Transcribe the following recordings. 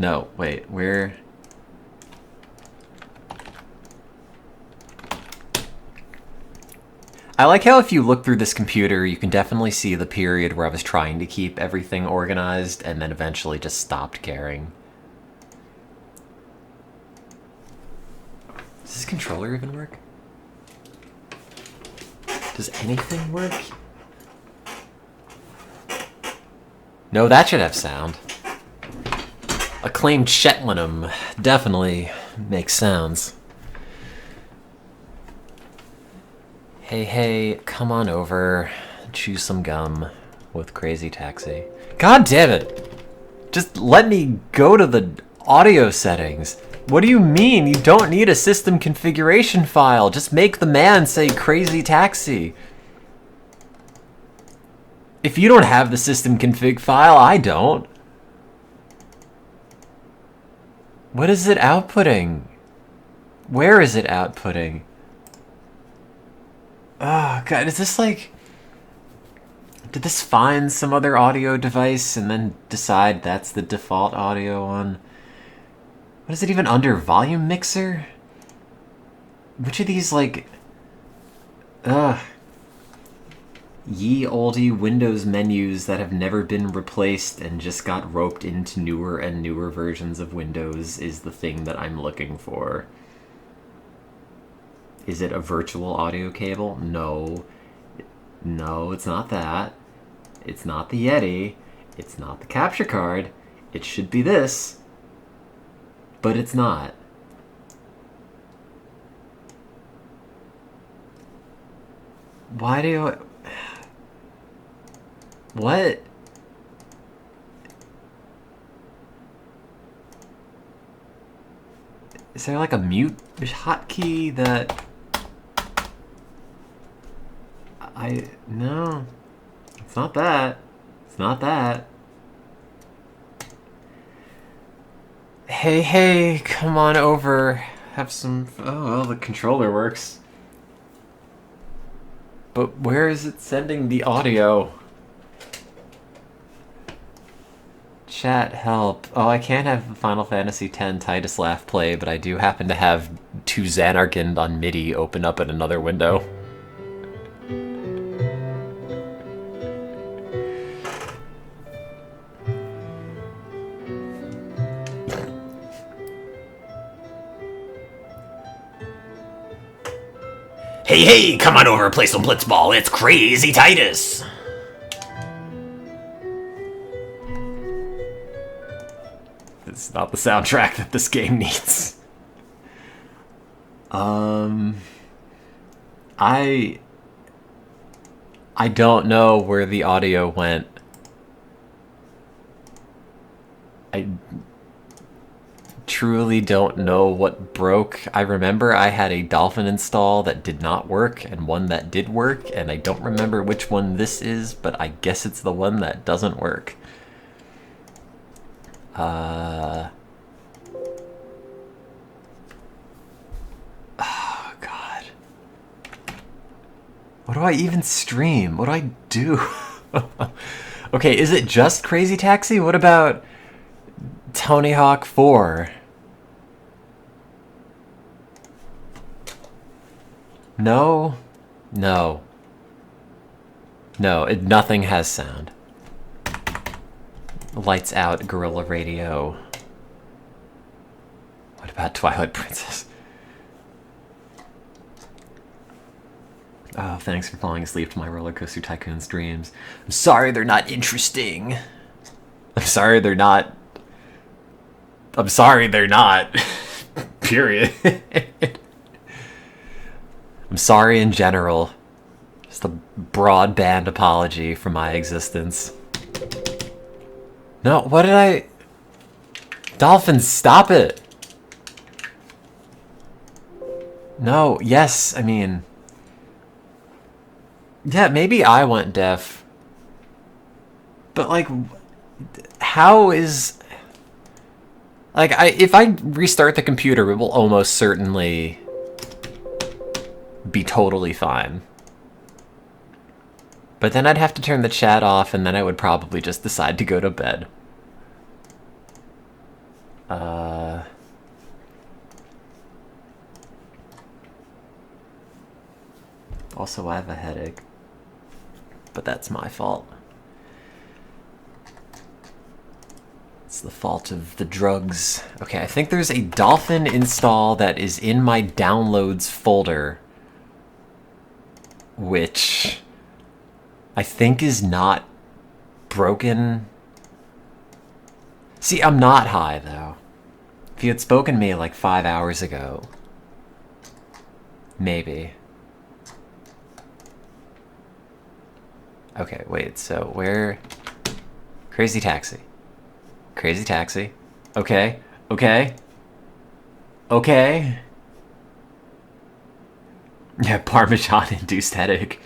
No, wait, where? I like how if you look through this computer, you can definitely see the period where I was trying to keep everything organized and then eventually just stopped caring. Does this controller even work? Does anything work? No, that should have sound. Acclaimed Shetlandum definitely makes sounds. Hey, hey, come on over. Chew some gum with Crazy Taxi. God damn it! Just let me go to the audio settings. What do you mean? You don't need a system configuration file. Just make the man say Crazy Taxi. If you don't have the system config file, I don't. What is it outputting? Where is it outputting? Oh, God, is this like... Did this find some other audio device and then decide that's the default audio on... What is it even under? Volume mixer? Which of these, like... Ye olde Windows menus that have never been replaced and just got roped into newer and newer versions of Windows is the thing that I'm looking for. Is it a virtual audio cable? No. No, it's not that. It's not the Yeti. It's not the capture card. It should be this. But it's not. Why do I... What? Is there like a mute hotkey that... No. It's not that. It's not that. Hey, hey, come on over. Have some... Oh, well, the controller works. But where is it sending the audio? Chat, help. Oh, I can't have Final Fantasy X Titus Laugh play, but I do happen to have 2 Xanarkand on MIDI open up in another window. Hey, hey, come on over, play some Blitzball. It's Crazy Titus. It's not the soundtrack that this game needs. I don't know where the audio went. I truly don't know what broke. I remember I had a Dolphin install that did not work and one that did work, and I don't remember which one this is, but I guess it's the one that doesn't work. Oh, God. What do I even stream? What do I do? Okay, is it just Crazy Taxi? What about Tony Hawk 4? No? No. No, nothing has sound. Lights out, Guerrilla Radio. What about Twilight Princess? Oh, thanks for falling asleep to my Roller Coaster Tycoon streams. I'm sorry they're not interesting. I'm sorry they're not... I'm sorry they're not. Period. I'm sorry in general. Just a broadband apology for my existence. No, what did I... Dolphin, stop it! No, yes, I mean... Yeah, maybe I went deaf. But, like, how is... Like, if I restart the computer, it will almost certainly be totally fine. But then I'd have to turn the chat off, and then I would probably just decide to go to bed. Also, I have a headache. But that's my fault. It's the fault of the drugs. Okay, I think there's a Dolphin install that is in my downloads folder, which I think is not broken. See, I'm not high, though. If you had spoken to me like 5 hours ago, maybe. Okay, wait, so where... Crazy Taxi. Crazy Taxi. Okay, okay. Okay. Yeah, Parmesan-induced headache.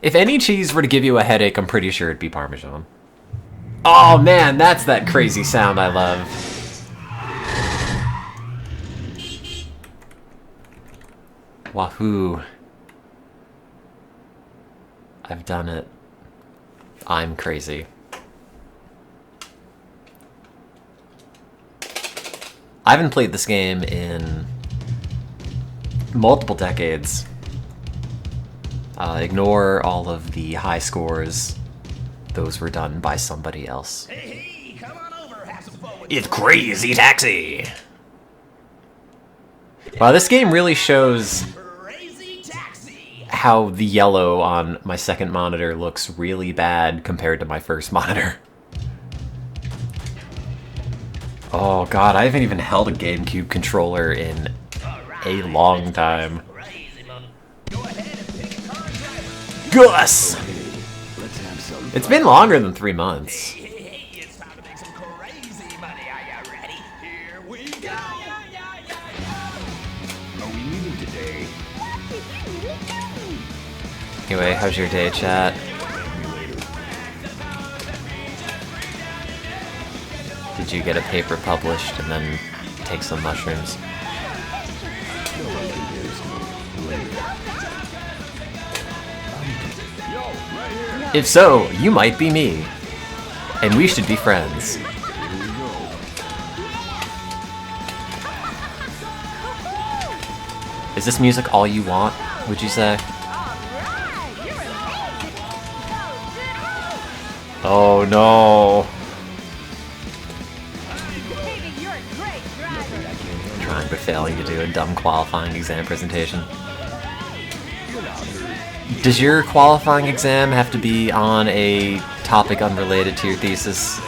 If any cheese were to give you a headache, I'm pretty sure it'd be Parmesan. Oh man, that's that crazy sound I love. Wahoo. I've done it. I'm crazy. I haven't played this game in multiple decades. Ignore all of the high scores. Those were done by somebody else. Hey, come on over, have some fun with It's Crazy Taxi! Wow, this game really shows Crazy Taxi. how the yellow on my second monitor looks really bad compared to my first monitor. Oh god, I haven't even held a GameCube controller in a long time. Go ahead and pick a car and drive. Gus! Let's have some. It's been longer than 3 months. Hey, it's time to make some crazy money. Are you ready? Here we go. Are we meeting today? Anyway, how's your day, chat? Did you get a paper published and then take some mushrooms? If so, you might be me. And we should be friends. Is this music all you want, would you say? Oh no. Trying but failing to do a dumb qualifying exam presentation. Does your qualifying exam have to be on a topic unrelated to your thesis?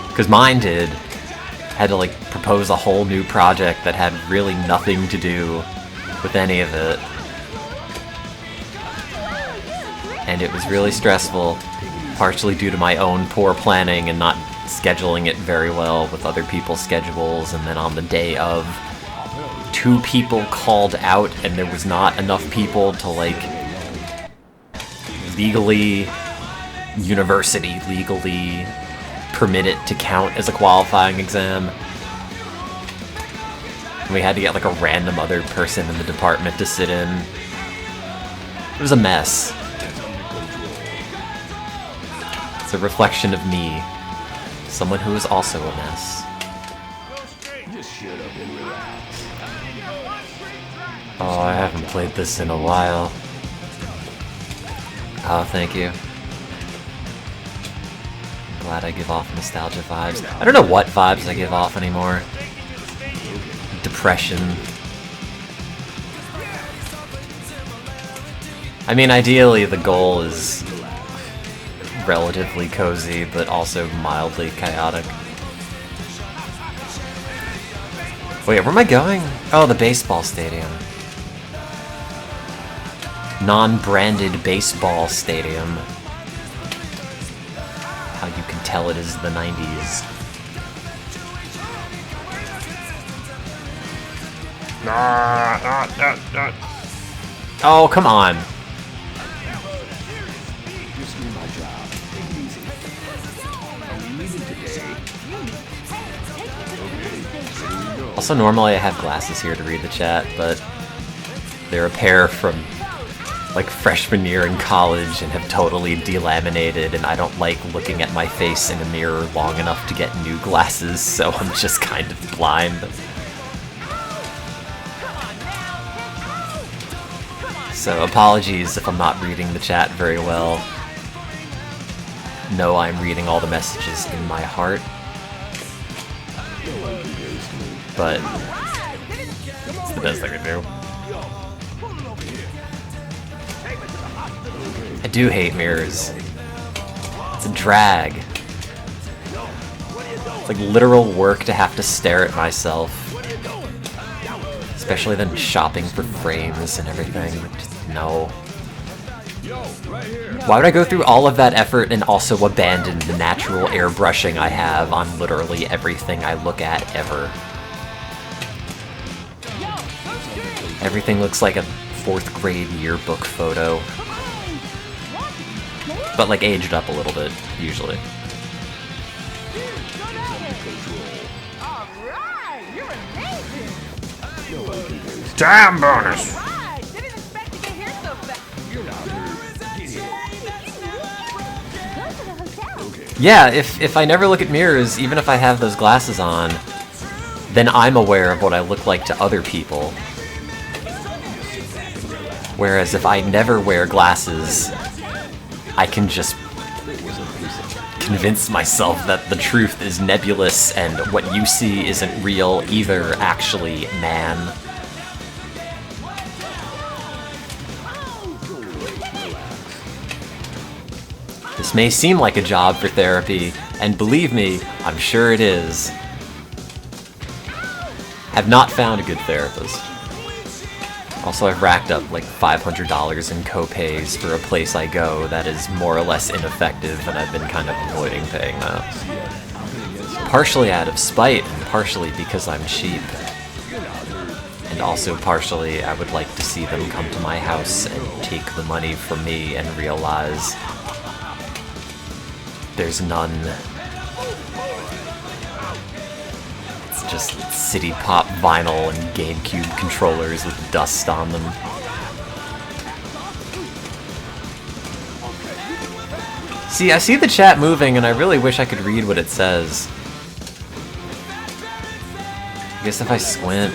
Because mine did. Had to like propose a whole new project that had really nothing to do with any of it. And it was really stressful, partially due to my own poor planning and not scheduling it very well with other people's schedules, and then on the day of, 2 people called out and there was not enough people to like legally permit it to count as a qualifying exam. And we had to get like a random other person in the department to sit in. It was a mess. It's a reflection of me, someone who is also a mess. Just shut up and relax. Oh, I haven't played this in a while. Oh, thank you. Glad I give off nostalgia vibes. I don't know what vibes I give off anymore. Depression. I mean, ideally the goal is relatively cozy, but also mildly chaotic. Wait, where am I going? Oh, the baseball stadium. Non-branded baseball stadium. How you can tell it is the 90s. Oh, come on. Just do my job. Take it easy. Are we meeting today? Also, normally I have glasses here to read the chat, but they're a pair from like freshman year in college and have totally delaminated, and I don't like looking at my face in a mirror long enough to get new glasses, so I'm just kind of blind. So apologies if I'm not reading the chat very well. No, I'm reading all the messages in my heart. But it's the best I can do. I do hate mirrors. It's a drag. It's like literal work to have to stare at myself. Especially then shopping for frames and everything. Just, no. Why would I go through all of that effort and also abandon the natural airbrushing I have on literally everything I look at ever? Everything looks like a 4th grade yearbook photo. But like aged up a little bit, usually. Damn bonus! Yeah, if I never look at mirrors, even if I have those glasses on, then I'm aware of what I look like to other people. Whereas if I never wear glasses, I can just convince myself that the truth is nebulous and what you see isn't real either, actually, man. This may seem like a job for therapy, and believe me, I'm sure it is. Have not found a good therapist. Also, I've racked up like $500 in co-pays for a place I go that is more or less ineffective, and I've been kind of avoiding paying that. Partially out of spite, and partially because I'm cheap. And also partially, I would like to see them come to my house and take the money from me and realize there's none. It's just city pop vinyl and GameCube controllers with dust on them. See, I see the chat moving and I really wish I could read what it says. I guess if I squint...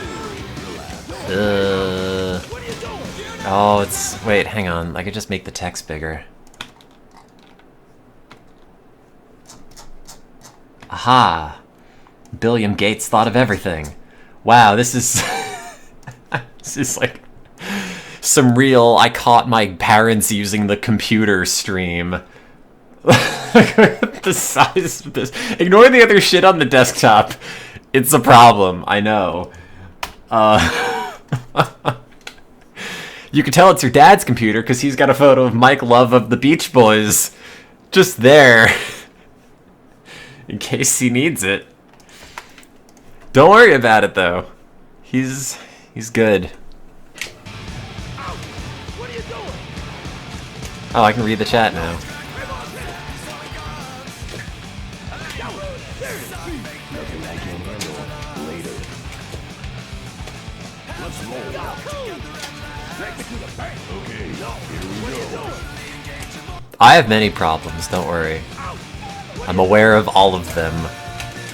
Oh, it's... Wait, hang on. I could just make the text bigger. Aha! Billiam Gates thought of everything. Wow, this is... this is like... some real I caught my parents using the computer stream. The size of this... Ignore the other shit on the desktop. It's a problem, I know. You can tell it's your dad's computer because he's got a photo of Mike Love of the Beach Boys just there. In case he needs it. Don't worry about it though. He's good. Oh, I can read the chat now. I have many problems, don't worry. I'm aware of all of them,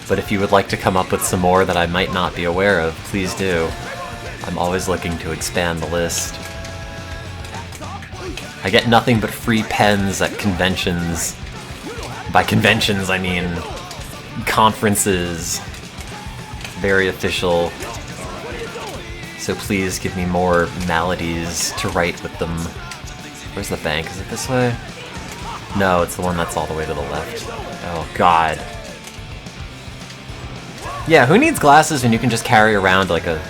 but if you would like to come up with some more that I might not be aware of, please do. I'm always looking to expand the list. I get nothing but free pens at conventions. By conventions, I mean conferences. Very official. So please give me more maladies to write with them. Where's the bank? Is it this way? No, it's the one that's all the way to the left. Oh, God. Yeah, who needs glasses when you can just carry around like a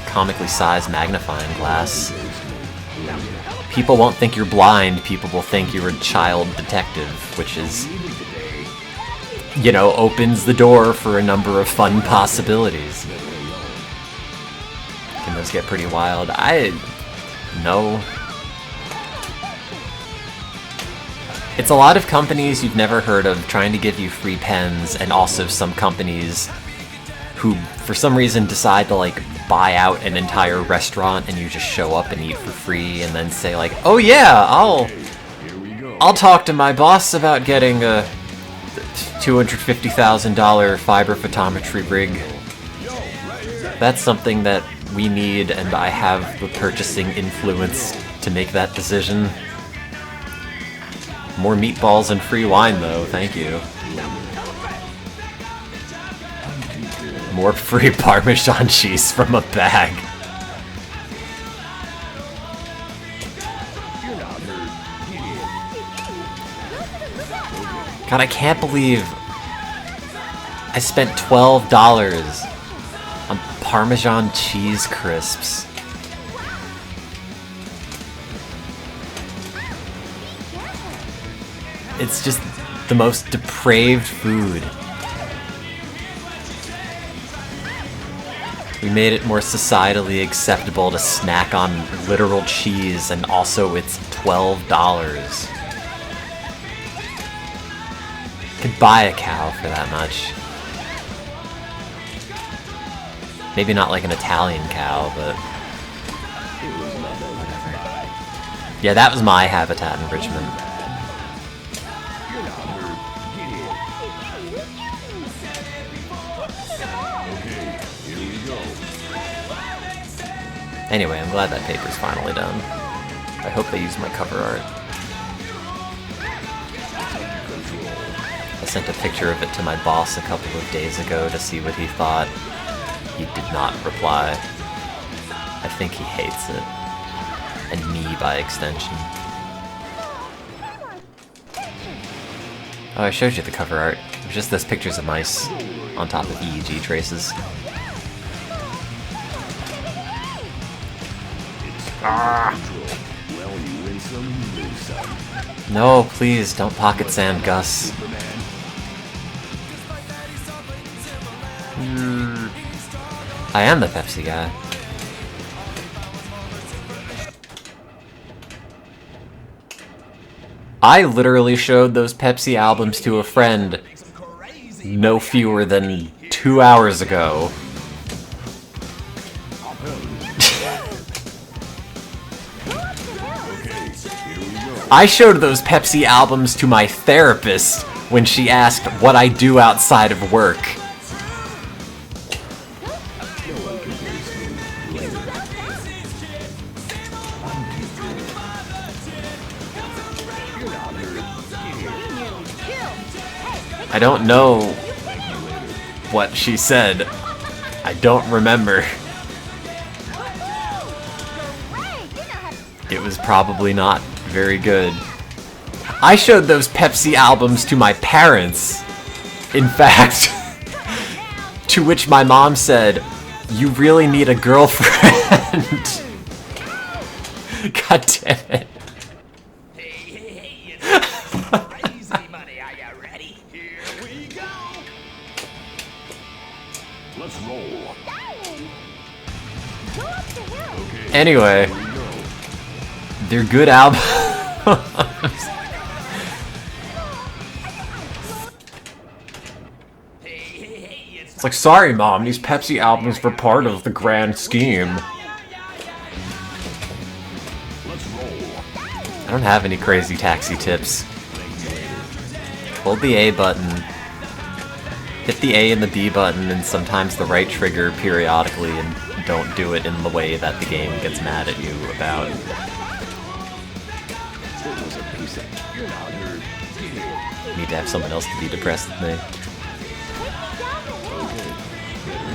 comically sized magnifying glass? People won't think you're blind, people will think you're a child detective, which is, you know, opens the door for a number of fun possibilities. Can those get pretty wild? No. It's a lot of companies you've never heard of trying to give you free pens, and also some companies who for some reason decide to like buy out an entire restaurant and you just show up and eat for free and then say like, oh yeah, I'll talk to my boss about getting a $250,000 fiber photometry rig. That's something that we need, and I have the purchasing influence to make that decision. More meatballs and free wine though, thank you. More free Parmesan cheese from a bag. God, I can't believe I spent $12 on Parmesan cheese crisps. It's just the most depraved food. We made it more societally acceptable to snack on literal cheese, and also it's $12. Could buy a cow for that much. Maybe not like an Italian cow, but whatever. Yeah, that was my habitat enrichment. Anyway, I'm glad that paper's finally done. I hope they use my cover art. I sent a picture of it to my boss a couple of days ago to see what he thought. He did not reply. I think he hates it. And me by extension. Oh, I showed you the cover art. It was just those pictures of mice on top of EEG traces. No, please, don't pocket sand, Gus. I am the Pepsi guy. I literally showed those Pepsi albums to a friend no fewer than 2 hours ago. I showed those Pepsi albums to my therapist when she asked what I do outside of work. I don't know what she said. I don't remember. It was probably not very good. I showed those Pepsi albums to my parents. In fact, to which my mom said, "You really need a girlfriend." God damn it. Hey, it's crazy money. Are you ready? Here we go. Let's roll. Anyway, they're good albums. It's like, sorry mom, these Pepsi albums were part of the grand scheme. I don't have any crazy taxi tips. Hold the A button. Hit the A and the B button and sometimes the right trigger periodically, and don't do it in the way that the game gets mad at you about. Need to have someone else to be depressed with me.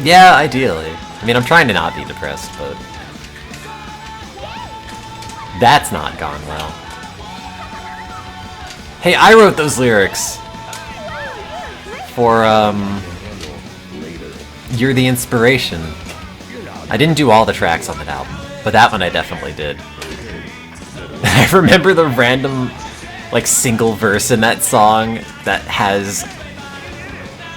Yeah, ideally. I mean, I'm trying to not be depressed, but that's not gone well. Hey, I wrote those lyrics for, You're the Inspiration. I didn't do all the tracks on that album, but that one I definitely did. I remember the random, like, single verse in that song that has,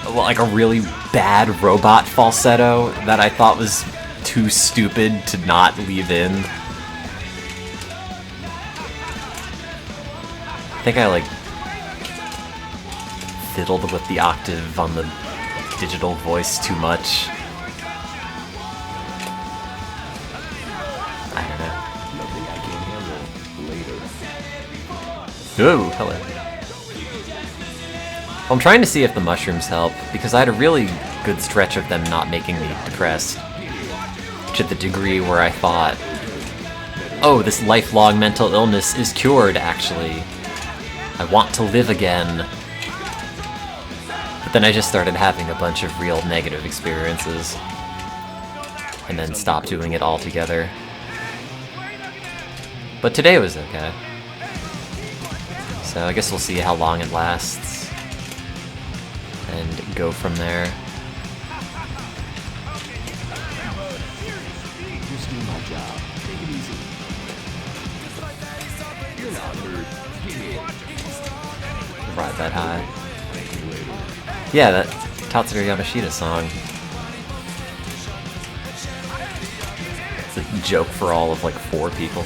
well, like, a really bad robot falsetto that I thought was too stupid to not leave in. I think I, like, fiddled with the octave on the digital voice too much. Ooh, hello. I'm trying to see if the mushrooms help, because I had a really good stretch of them not making me depressed. To the degree where I thought, oh, this lifelong mental illness is cured, actually. I want to live again. But then I just started having a bunch of real negative experiences. And then stopped doing it altogether. But today was okay. So I guess we'll see how long it lasts. And go from there. Just do my job. Take it easy. You're not hurt. Get it. Ride that high. Yeah, that Tatsuro Yamashita song. It's a joke for all of like 4 people.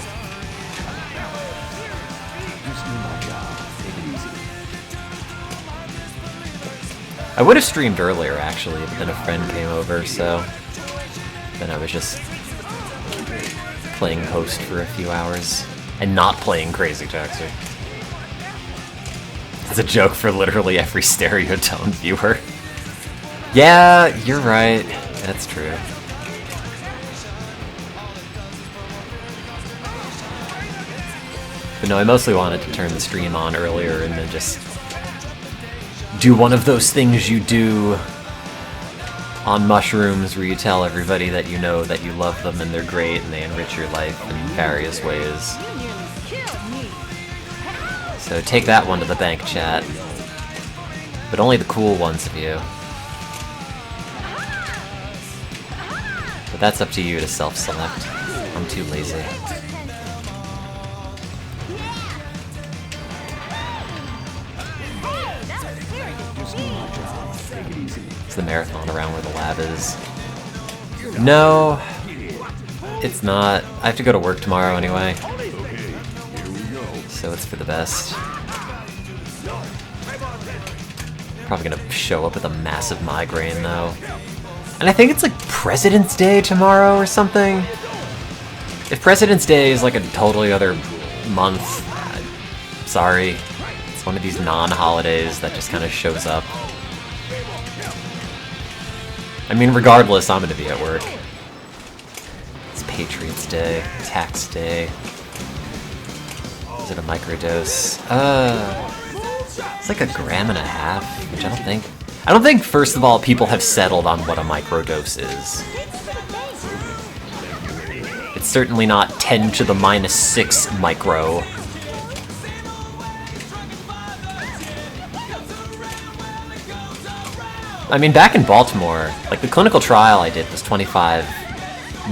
Just do my job. Take it easy. I would have streamed earlier actually, but then a friend came over, so then I was just playing host for a few hours and not playing Crazy Taxi. It's a joke for literally every Stereotone viewer. Yeah, you're right. That's true. But no, I mostly wanted to turn the stream on earlier and then just do one of those things you do on mushrooms where you tell everybody that you know that you love them and they're great and they enrich your life in various ways. So take that one to the bank, chat. But only the cool ones of you. But that's up to you to self-select. I'm too lazy. It's the marathon around where the lab is. No, it's not. I have to go to work tomorrow anyway. So it's for the best. Probably gonna show up with a massive migraine though. And I think it's like President's Day tomorrow or something. If President's Day is like a totally other month, sorry. It's one of these non-holidays that just kind of shows up. I mean, regardless, I'm gonna be at work. It's Patriots Day, Tax Day. Is it a microdose? It's like 1.5 grams, which I don't think, first of all, people have settled on what a microdose is. It's certainly not 10 to the -6 micro. I mean, back in Baltimore, like the clinical trial I did was 25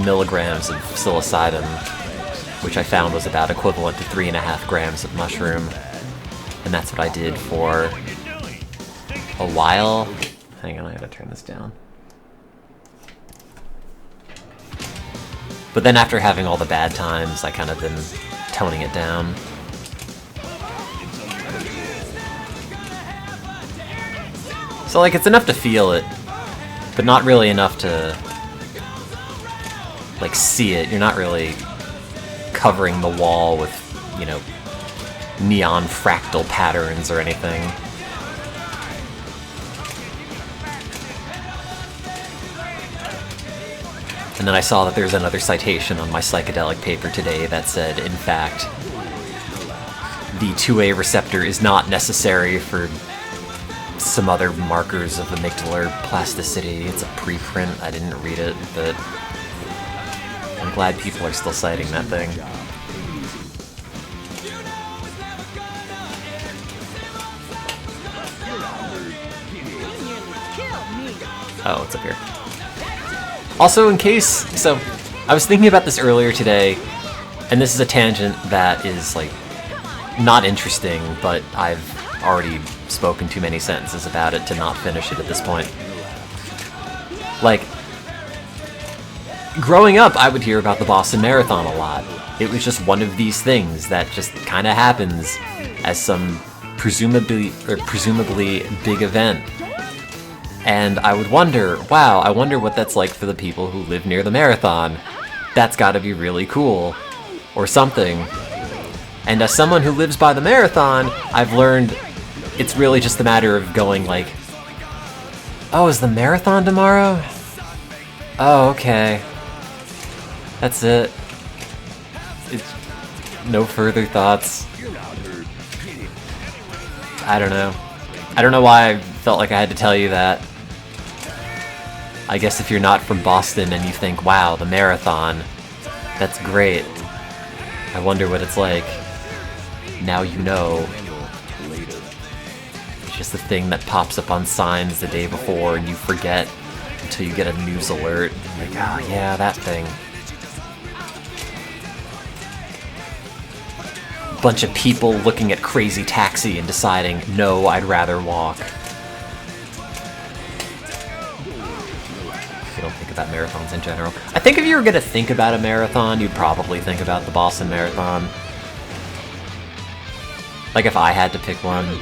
milligrams of psilocybin, which I found was about equivalent to 3.5 grams of mushroom. And that's what I did for a while. Hang on, I gotta turn this down. But then after having all the bad times, I kind of been toning it down. So like, it's enough to feel it, but not really enough to like see it. You're not really covering the wall with, you know, neon fractal patterns or anything. And then I saw that there's another citation on my psychedelic paper today that said, in fact, the 2A receptor is not necessary for some other markers of amygdalar plasticity. It's a preprint, I didn't read it, but I'm glad people are still citing that thing. Oh, it's up here. Also, in case, so I was thinking about this earlier today, and this is a tangent that is like not interesting, but I've already spoken too many sentences about it to not finish it at this point. Like, growing up, I would hear about the Boston Marathon a lot. It was just one of these things that just kind of happens as some presumably big event. And I would wonder, wow, I wonder what that's like for the people who live near the marathon. That's gotta be really cool. Or something. And as someone who lives by the marathon, I've learned it's really just a matter of going like, oh, is the marathon tomorrow? Oh, okay. That's it. It's no further thoughts. I don't know. I don't know why I felt like I had to tell you that. I guess if you're not from Boston and you think, wow, the marathon, that's great. I wonder what it's like. Now you know. It's just a thing that pops up on signs the day before and you forget until you get a news alert. Like, oh yeah, that thing. Bunch of people looking at Crazy Taxi and deciding, no, I'd rather walk. You don't think about marathons in general. I think if you were gonna think about a marathon, you'd probably think about the Boston Marathon. Like if I had to pick one.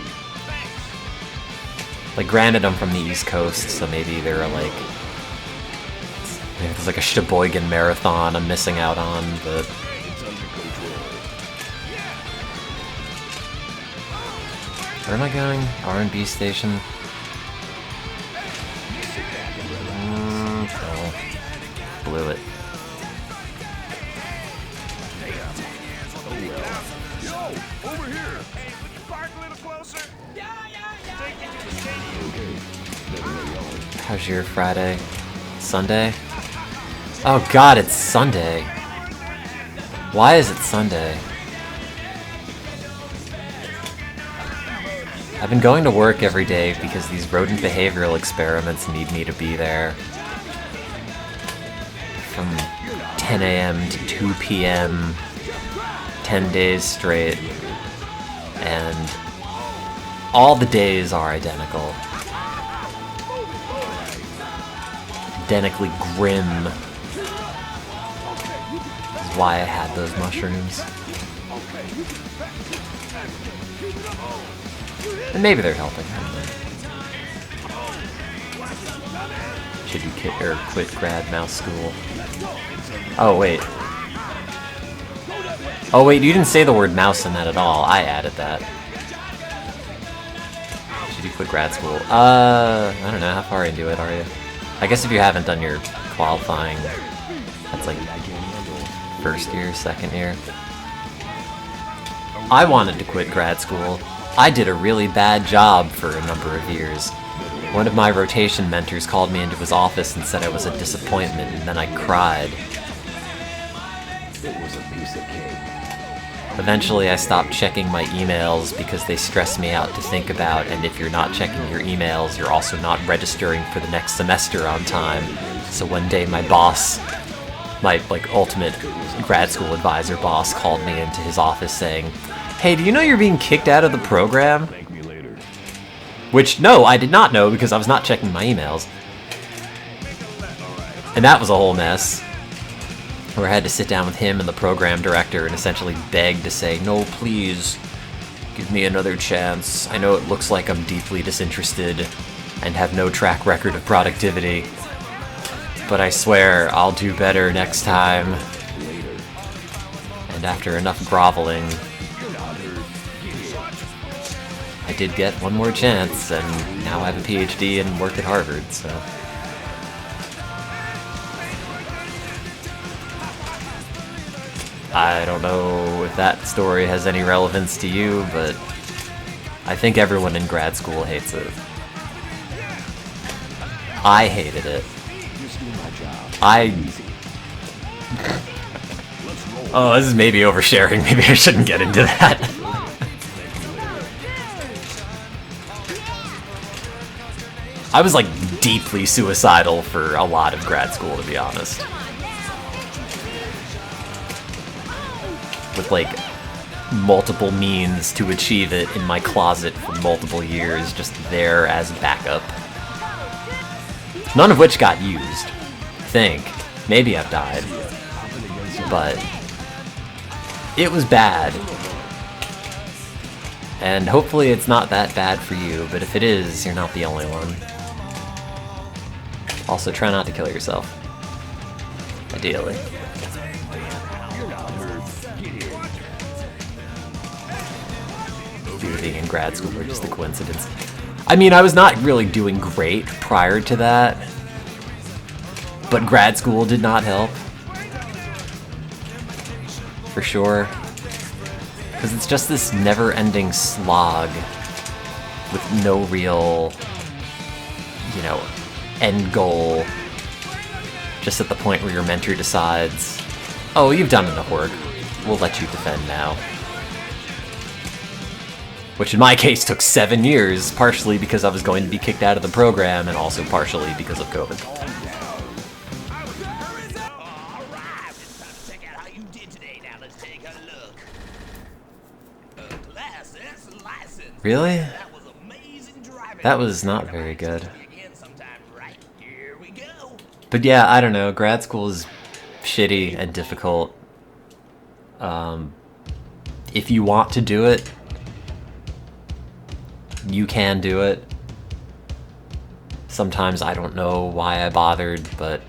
Like granted I'm from the East Coast, so maybe there are like... maybe there's like a Sheboygan Marathon I'm missing out on, but... where am I going? R&B station? Oh. Blew it. How's your Friday? Sunday? Oh god, it's Sunday. Why is it Sunday? I've been going to work every day because these rodent behavioral experiments need me to be there. From 10 a.m. to 2 p.m. 10 days straight. And all the days are identical. Identically grim. This is why I had those mushrooms. And maybe they're helping. Should you quit grad mouse school? Oh wait. Oh wait, you didn't say the word mouse in that at all. I added that. Should you quit grad school? I don't know. How far into it are you? I guess if you haven't done your qualifying, that's like first year, second year. I wanted to quit grad school. I did a really bad job for a number of years. One of my rotation mentors called me into his office and said I was a disappointment, and then I cried. It was a piece of cake. Eventually I stopped checking my emails because they stress me out to think about, and if you're not checking your emails, you're also not registering for the next semester on time. So one day my boss, my ultimate grad school advisor boss, called me into his office saying, "Hey, do you know you're being kicked out of the program?" Thank me later. Which, no, I did not know because I was not checking my emails. And that was a whole mess. Where I had to sit down with him and the program director and essentially beg to say, "No, please, give me another chance. I know it looks like I'm deeply disinterested and have no track record of productivity, but I swear I'll do better next time." And after enough groveling, I did get one more chance, and now I have a PhD and work at Harvard, so... I don't know if that story has any relevance to you, but I think everyone in grad school hates it. I hated it. Oh, this is maybe oversharing. Maybe I shouldn't get into that. I was like deeply suicidal for a lot of grad school, to be honest. With like multiple means to achieve it in my closet for multiple years, just there as backup. None of which got used. I think. Maybe I've died. But it was bad. And hopefully it's not that bad for you, but if it is, you're not the only one. Also, try not to kill yourself. Ideally. due to being in grad school or just a coincidence. I mean, I was not really doing great prior to that, but grad school did not help. For sure. Because it's just this never-ending slog with no real, you know, end goal. Just at the point where your mentor decides, oh, you've done enough work, we'll let you defend now. Which in my case took 7 years, partially because I was going to be kicked out of the program, and also partially because of COVID. Alright, it's time to check out how you did today. Now let's take a look. Class S license. Really? That was amazing driving. That was not very good. Again sometime, right? Here we go. But yeah, I don't know, grad school is shitty and difficult. If you want to do it, you can do it. Sometimes I don't know why I bothered, but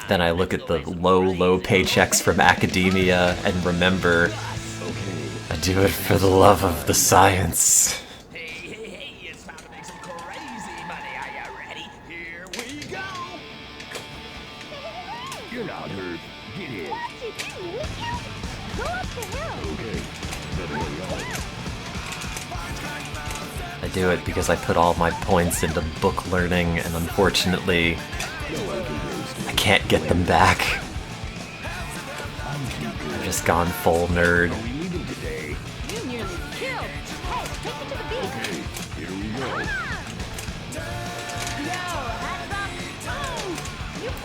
then I look at the low paychecks from academia and remember I do it for the love of the science. Hey, it's time to make some crazy money. Are you ready? Here we go. You're not hurt. Get in. Go up the hill. Okay. Better hurry up. I do it because I put all my points into book learning, and unfortunately, I can't get them back. I've just gone full nerd. We leaving today. You nearly killed. Hey, take me to the beach. Okay, here we go.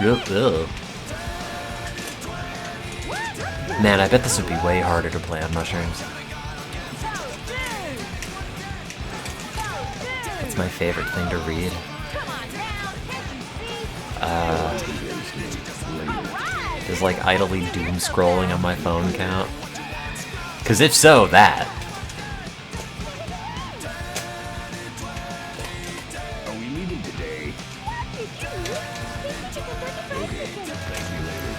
Yo, that's up. Ugh. Man, I bet this would be way harder to play on mushrooms. It's my favorite thing to read. Does like idly doom scrolling on my phone count? Cause if so, that. Are we leaving today?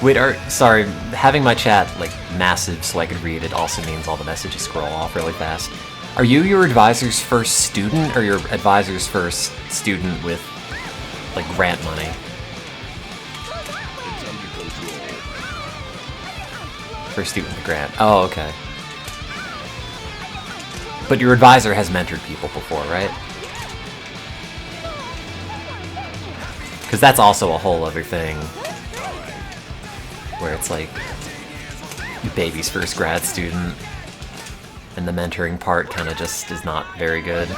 Wait, sorry, having my chat like massive so I could read it also means all the messages scroll off really fast. Are you your advisor's first student or your advisor's first student with like grant money? It's under control. First student with grant. Oh, okay. But your advisor has mentored people before, right? Because that's also a whole other thing. Where it's like baby's first grad student. And the mentoring part kind of just is not very good.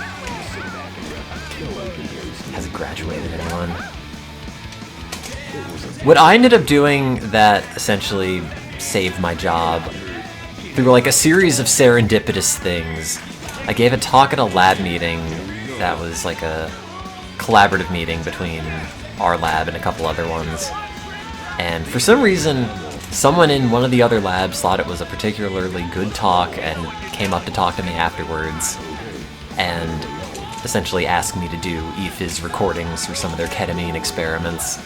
Hasn't graduated anyone. What I ended up doing that essentially saved my job, through like a series of serendipitous things, I gave a talk at a lab meeting that was like a collaborative meeting between our lab and a couple other ones. And for some reason, someone in one of the other labs thought it was a particularly good talk and came up to talk to me afterwards and essentially asked me to do ePhys recordings for some of their ketamine experiments.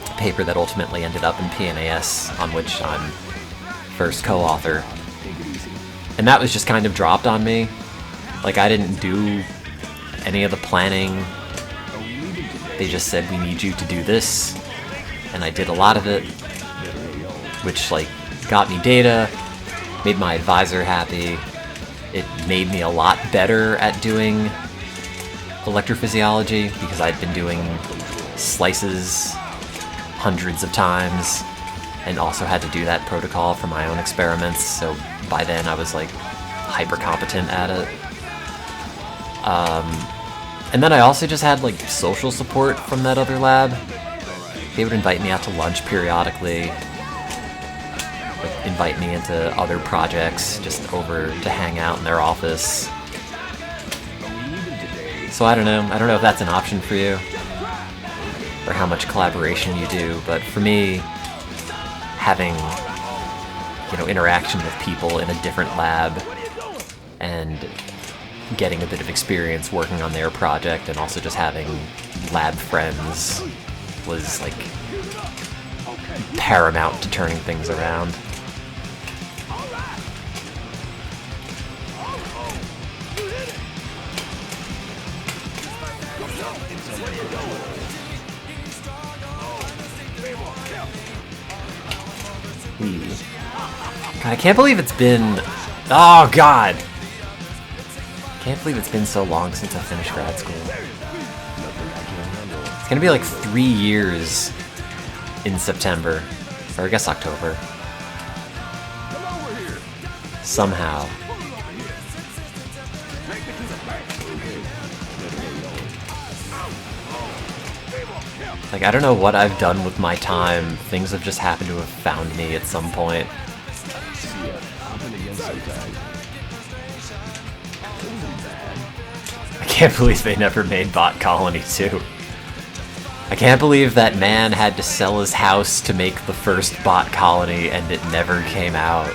A paper that ultimately ended up in PNAS, on which I'm first co-author. And that was just kind of dropped on me. Like, I didn't do any of the planning. They just said, we need you to do this. And I did a lot of it, which like got me data, made my advisor happy. It made me a lot better at doing electrophysiology because I'd been doing slices hundreds of times and also had to do that protocol for my own experiments. So by then I was like hyper competent at it. And then I also just had like social support from that other lab. They would invite me out to lunch periodically, like invite me into other projects just over to hang out in their office. So I don't know if that's an option for you or how much collaboration you do, but for me, having, you know, interaction with people in a different lab and getting a bit of experience working on their project and also just having lab friends was like paramount to turning things around. God, I can't believe it's been... Oh, God! Can't believe it's been so long since I finished grad school. It's gonna be like 3 years in September. Or I guess October. Somehow. Like, I don't know what I've done with my time. Things have just happened to have found me at some point. I can't believe they never made Bot Colony 2. I can't believe that man had to sell his house to make the first Bot Colony and it never came out.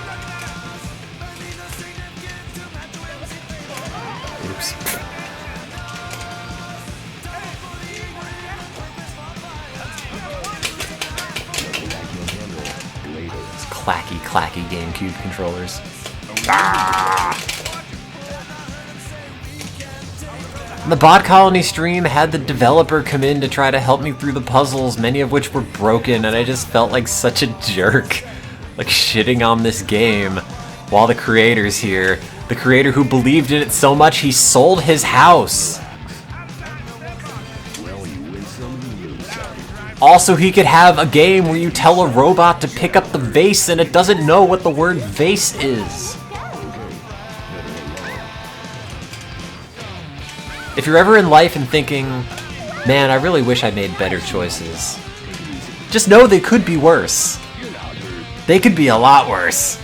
Oops. Clacky GameCube controllers. Ah! The Bot Colony stream had the developer come in to try to help me through the puzzles, many of which were broken, and I just felt like such a jerk. Like, shitting on this game while the creator's here. The creator who believed in it so much he sold his house. Also, he could have a game where you tell a robot to pick up the vase and it doesn't know what the word vase is. If you're ever in life and thinking, man, I really wish I made better choices, just know they could be worse. They could be a lot worse.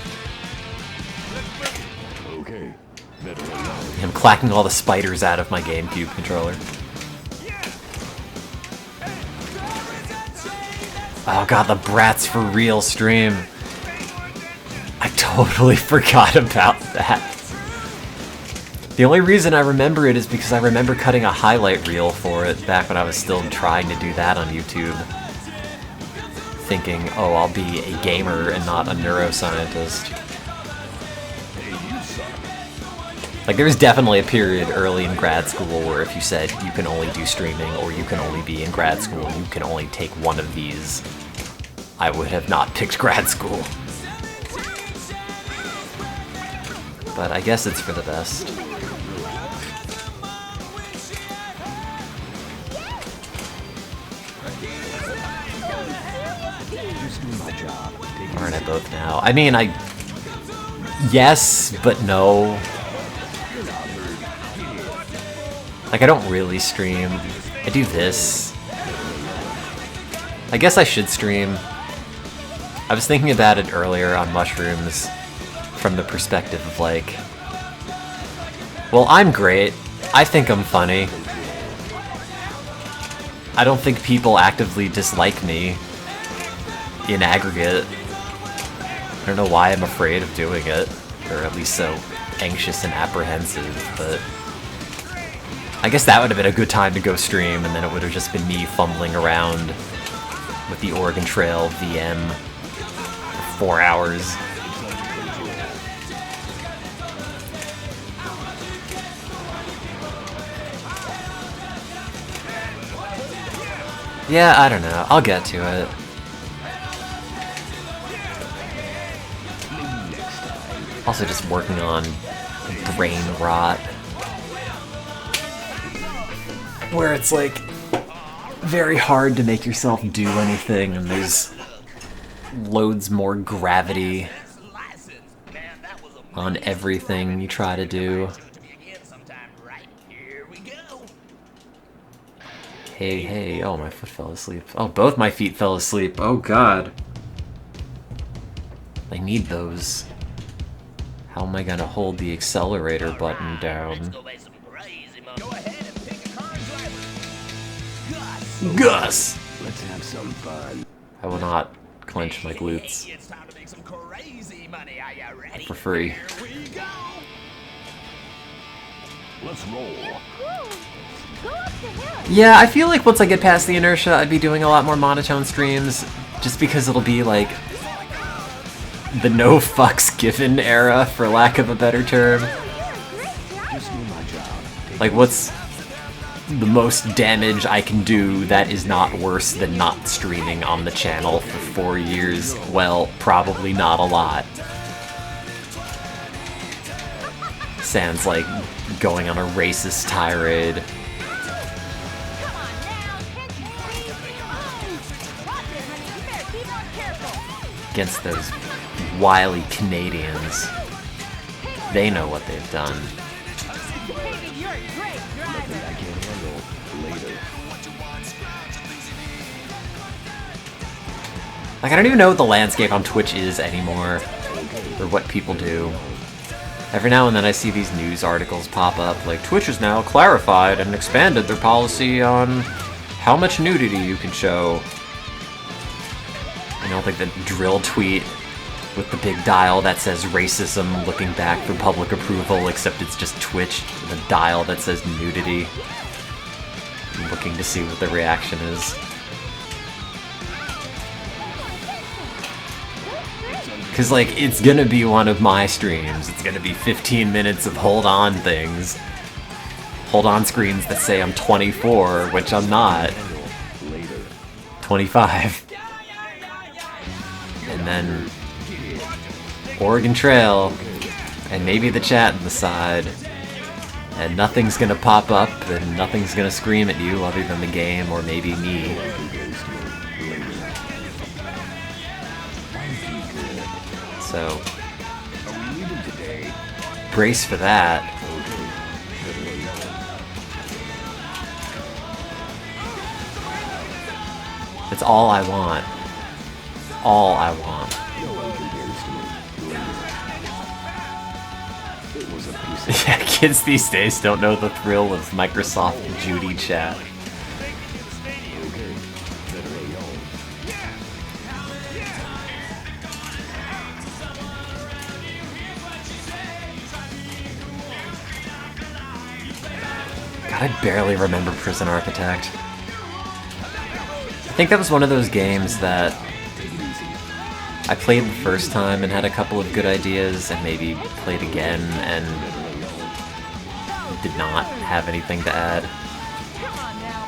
I'm clacking all the spiders out of my GameCube controller. Oh god, the Brats for Real stream. I totally forgot about that. The only reason I remember it is because I remember cutting a highlight reel for it back when I was still trying to do that on YouTube. Thinking, oh, I'll be a gamer and not a neuroscientist. Like, there was definitely a period early in grad school where if you said you can only do streaming or you can only be in grad school, you can only take one of these, I would have not picked grad school. But I guess it's for the best. Aren't I both now? I mean, yes, but no. Like, I don't really stream. I do this. I guess I should stream. I was thinking about it earlier on mushrooms from the perspective of like, well, I'm great. I think I'm funny. I don't think people actively dislike me in aggregate. I don't know why I'm afraid of doing it, or at least so anxious and apprehensive, but I guess that would have been a good time to go stream, and then it would have just been me fumbling around with the Oregon Trail VM for 4 hours. Yeah, I don't know. I'll get to it. Also just working on brain rot. Where it's like very hard to make yourself do anything and there's loads more gravity on everything you try to do. Hey, oh, my foot fell asleep. Oh, both my feet fell asleep. Oh, God. I need those. How am I gonna hold the accelerator button down? Gus! Let's have some fun. I will not clench my glutes. For free. Let's roll. Yeah, I feel like once I get past the inertia, I'd be doing a lot more monotone streams, just because it'll be like the no fucks given era, for lack of a better term. Like, what's the most damage I can do that is not worse than not streaming on the channel for 4 years? Well, probably not a lot. Sans like going on a racist tirade Come on now, can't you see? Watch it, honey. You better keep on careful. against those wily Canadians. They know what they've done. Baby, you're great, Grad. I can't handle later. Like, I don't even know what the landscape on Twitch is anymore, or what people do. Every now and then I see these news articles pop up, like, Twitch has now clarified and expanded their policy on how much nudity you can show. You know, like the drill tweet with the big dial that says racism looking back for public approval, except it's just Twitch with a dial that says nudity. I'm looking to see what the reaction is. Cause like, it's gonna be one of my streams. It's gonna be 15 minutes of hold on things. Hold on screens that say I'm 24, which I'm not. 25. And then Oregon Trail, and maybe the chat on the side. And nothing's gonna pop up, and nothing's gonna scream at you other than the game, or maybe me. So, brace for that. It's all I want. All I want. Yeah, kids these days don't know the thrill of Microsoft Judy chat. God, I barely remember Prison Architect. I think that was one of those games that I played the first time and had a couple of good ideas, and maybe played again and did not have anything to add. Come on now,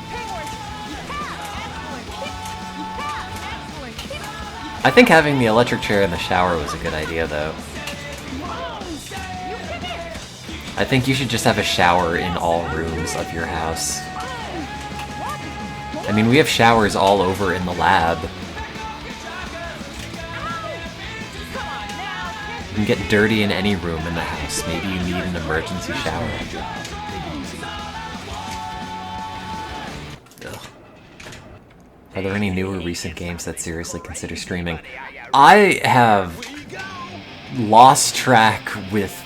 I think having the electric chair in the shower was a good idea, though. I think you should just have a shower in all rooms of your house. I mean, we have showers all over in the lab. You can get dirty in any room in the house. Maybe you need an emergency shower. Ugh. Are there any new or recent games that seriously consider streaming? I have lost track with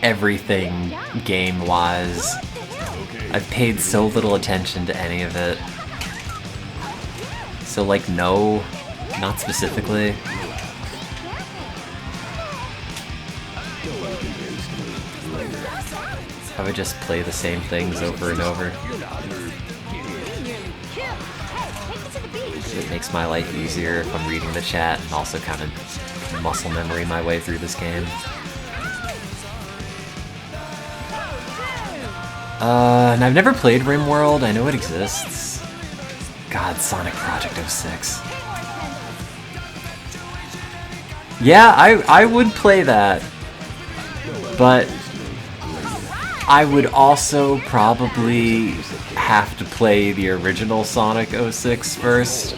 everything game-wise. I've paid so little attention to any of it. So, like, no, not specifically. I would just play the same things over and over. It makes my life easier if I'm reading the chat and also kind of muscle memory my way through this game. And I've never played RimWorld. I know it exists. God, Sonic Project 06. Yeah, I would play that. But I would also probably have to play the original Sonic 06 first.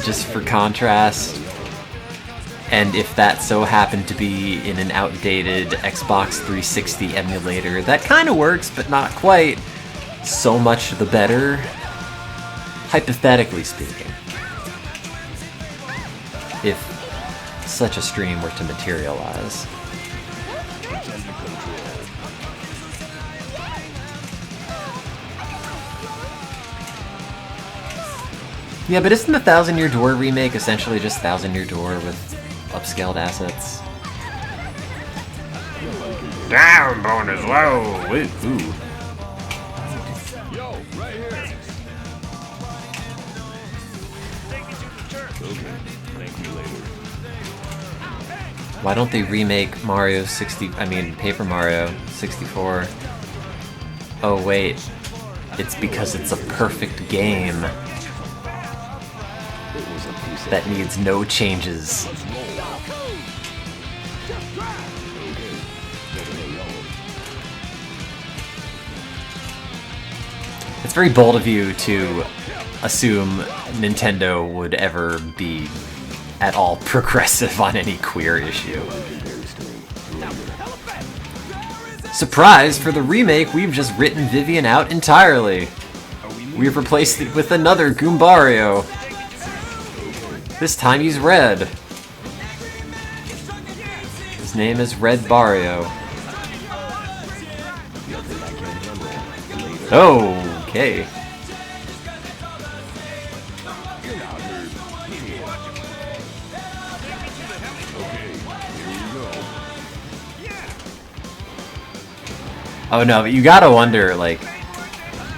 Just for contrast. And if that so happened to be in an outdated Xbox 360 emulator, that kind of works, but not quite. So much the better, hypothetically speaking. If such a stream were to materialize. Yeah, but isn't the Thousand Year Door remake essentially just Thousand Year Door with upscaled assets? Down bonus low! Ooh. Yo, right here. Okay, thank you later. Why don't they remake Paper Mario 64? Oh wait, it's because it's a perfect game that needs no changes. It's very bold of you to assume Nintendo would ever be at all progressive on any queer issue. Surprise! For the remake, we've just written Vivian out entirely. We've replaced it with another Goombario. This time he's red. His name is Red Bario. Okay. Oh no, but you gotta wonder, like,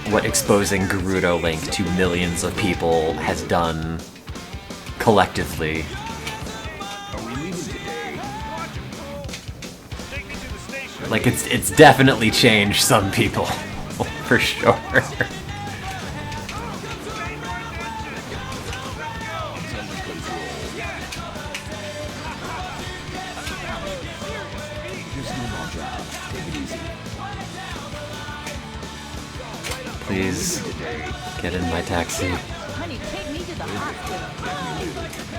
what exposing Gerudo Link to millions of people has done collectively. Like, it's definitely changed some people, for sure. Please, get in my taxi. Honey, take me to the hospital.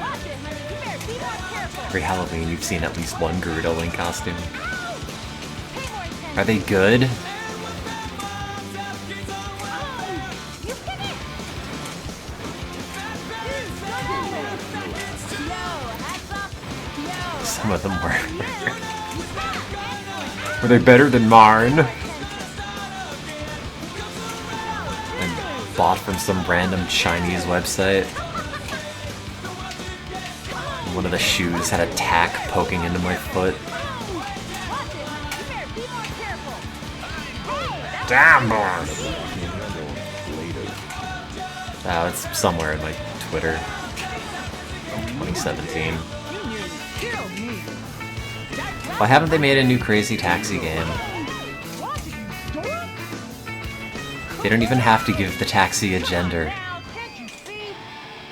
Watch it, honey. You better be more careful. Every Halloween, you've seen at least one Gerudo Link costume. Pay more attention. Are they good? You kidding? Yo, hats off. Yo. Some of them were. Were they better than mine? Bought from some random Chinese website. One of the shoes had a tack poking into my foot. Watch it, honey. You better be more careful. Hey, Damn, boy! Oh, it's somewhere in my Twitter. 2017. Why haven't they made a new Crazy Taxi game? They don't even have to give the taxi a gender.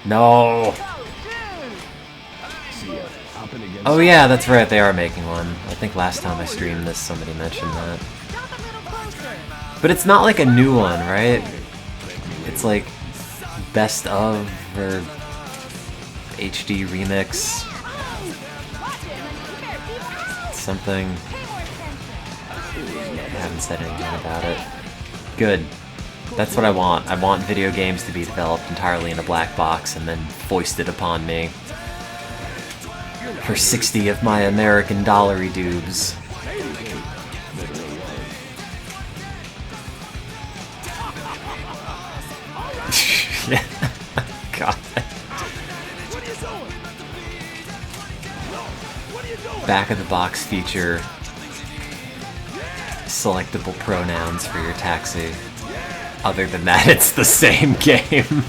No! Oh yeah, that's right, they are making one. I think last time I streamed this, somebody mentioned that. But it's not like a new one, right? It's like best of or HD remix. Something. I haven't said anything about it. Good. That's what I want. I want video games to be developed entirely in a black box and then foisted upon me for 60 of my American dollary dubs. God. Back of the box feature selectable pronouns for your taxi. Other than that, it's the same game.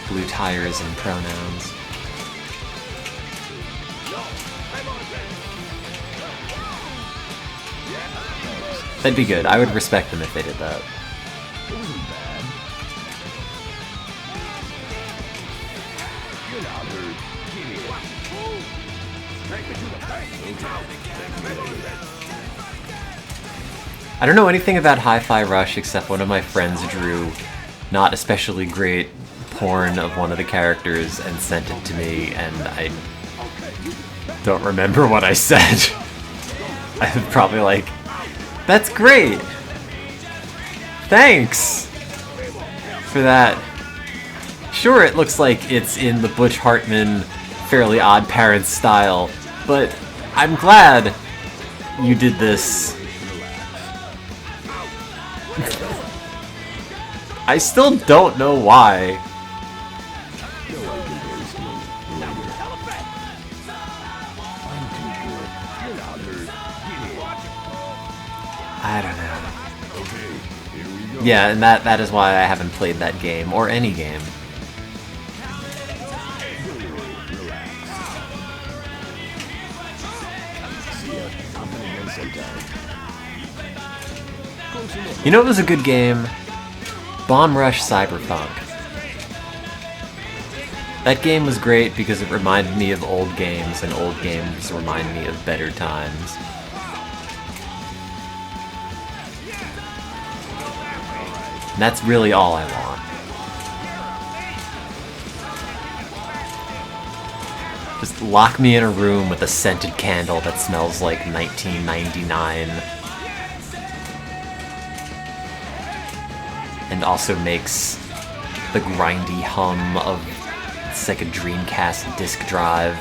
Blue tires and pronouns. That'd be good. I would respect them if they did that. I don't know anything about Hi-Fi Rush except one of my friends drew not especially great porn of one of the characters and sent it to me, and I don't remember what I said. I was probably like, that's great! Thanks for that. Sure, it looks like it's in the Butch Hartman Fairly Odd Parents style, but I'm glad you did this. I still don't know why. I don't know. Yeah, and that is why I haven't played that game, or any game. You know, it was a good game. Bomb Rush Cyberpunk. That game was great because it reminded me of old games, and old games remind me of better times. And that's really all I want. Just lock me in a room with a scented candle that smells like 1999. And also makes the grindy hum of, it's like a Dreamcast disc drive.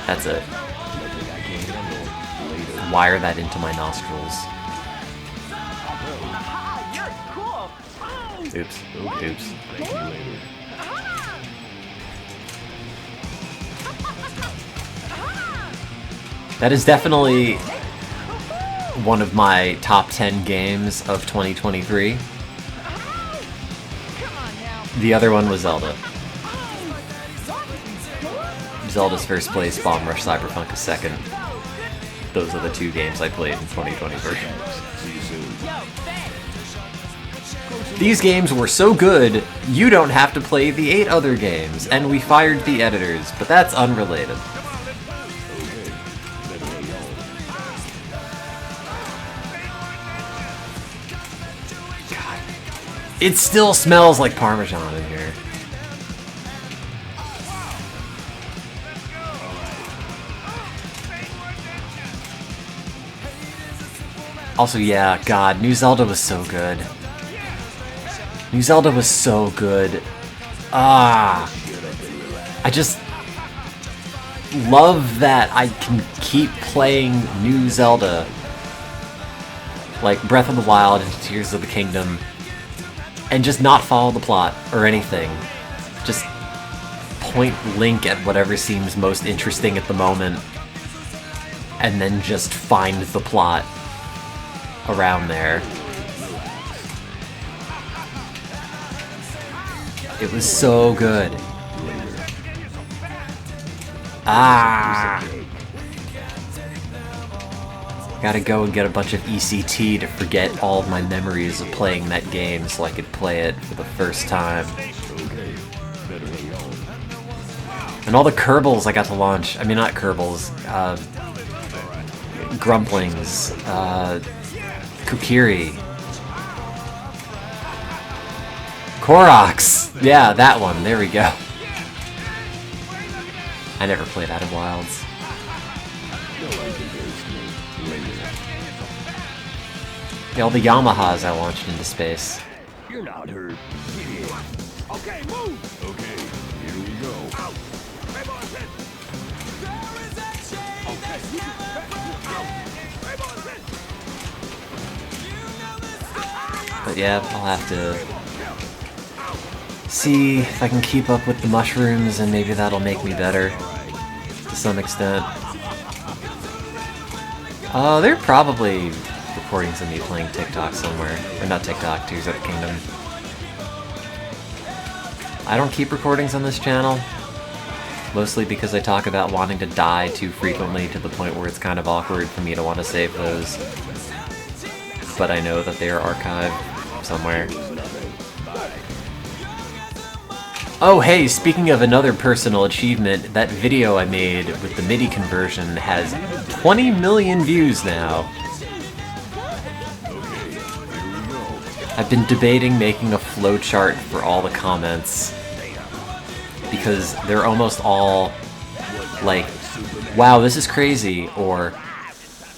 That's it. Wire that into my nostrils. Oops. Oops. That is definitely one of my top 10 games of 2023. The other one was Zelda. Zelda's first place, Bomb Rush Cyberpunk is second. Those are the two games I played in 2023. These games were so good, you don't have to play the 8 other games, and we fired the editors, but that's unrelated. God. It still smells like Parmesan in here. Also, yeah, God, New Zelda was so good. New Zelda was so good. I just love that I can keep playing New Zelda, like Breath of the Wild and Tears of the Kingdom, and just not follow the plot or anything. Just point Link at whatever seems most interesting at the moment, and then just find the plot around there. It was so good. Gotta go and get a bunch of ECT to forget all of my memories of playing that game so I could play it for the first time. And all the Kerbals I got to launch. I mean, not Kerbals. Grumplings. Kokiri. Koroks! Yeah, that one. There we go. I never played Out of Wilds. Yeah, all the Yamahas I launched into space. You're not hurt. Okay, move! Okay, here we go. Out! Rainbow Pit! But yeah, I'll have to see if I can keep up with the mushrooms, and maybe that'll make me better to some extent. There are probably recordings of me playing TikTok somewhere. Or not TikTok, Tears of the Kingdom. I don't keep recordings on this channel, mostly because I talk about wanting to die too frequently to the point where it's kind of awkward for me to want to save those. But I know that they are archived somewhere. Oh hey, speaking of another personal achievement, that video I made with the MIDI conversion has 20 million views now. I've been debating making a flowchart for all the comments, because they're almost all like, wow, this is crazy, or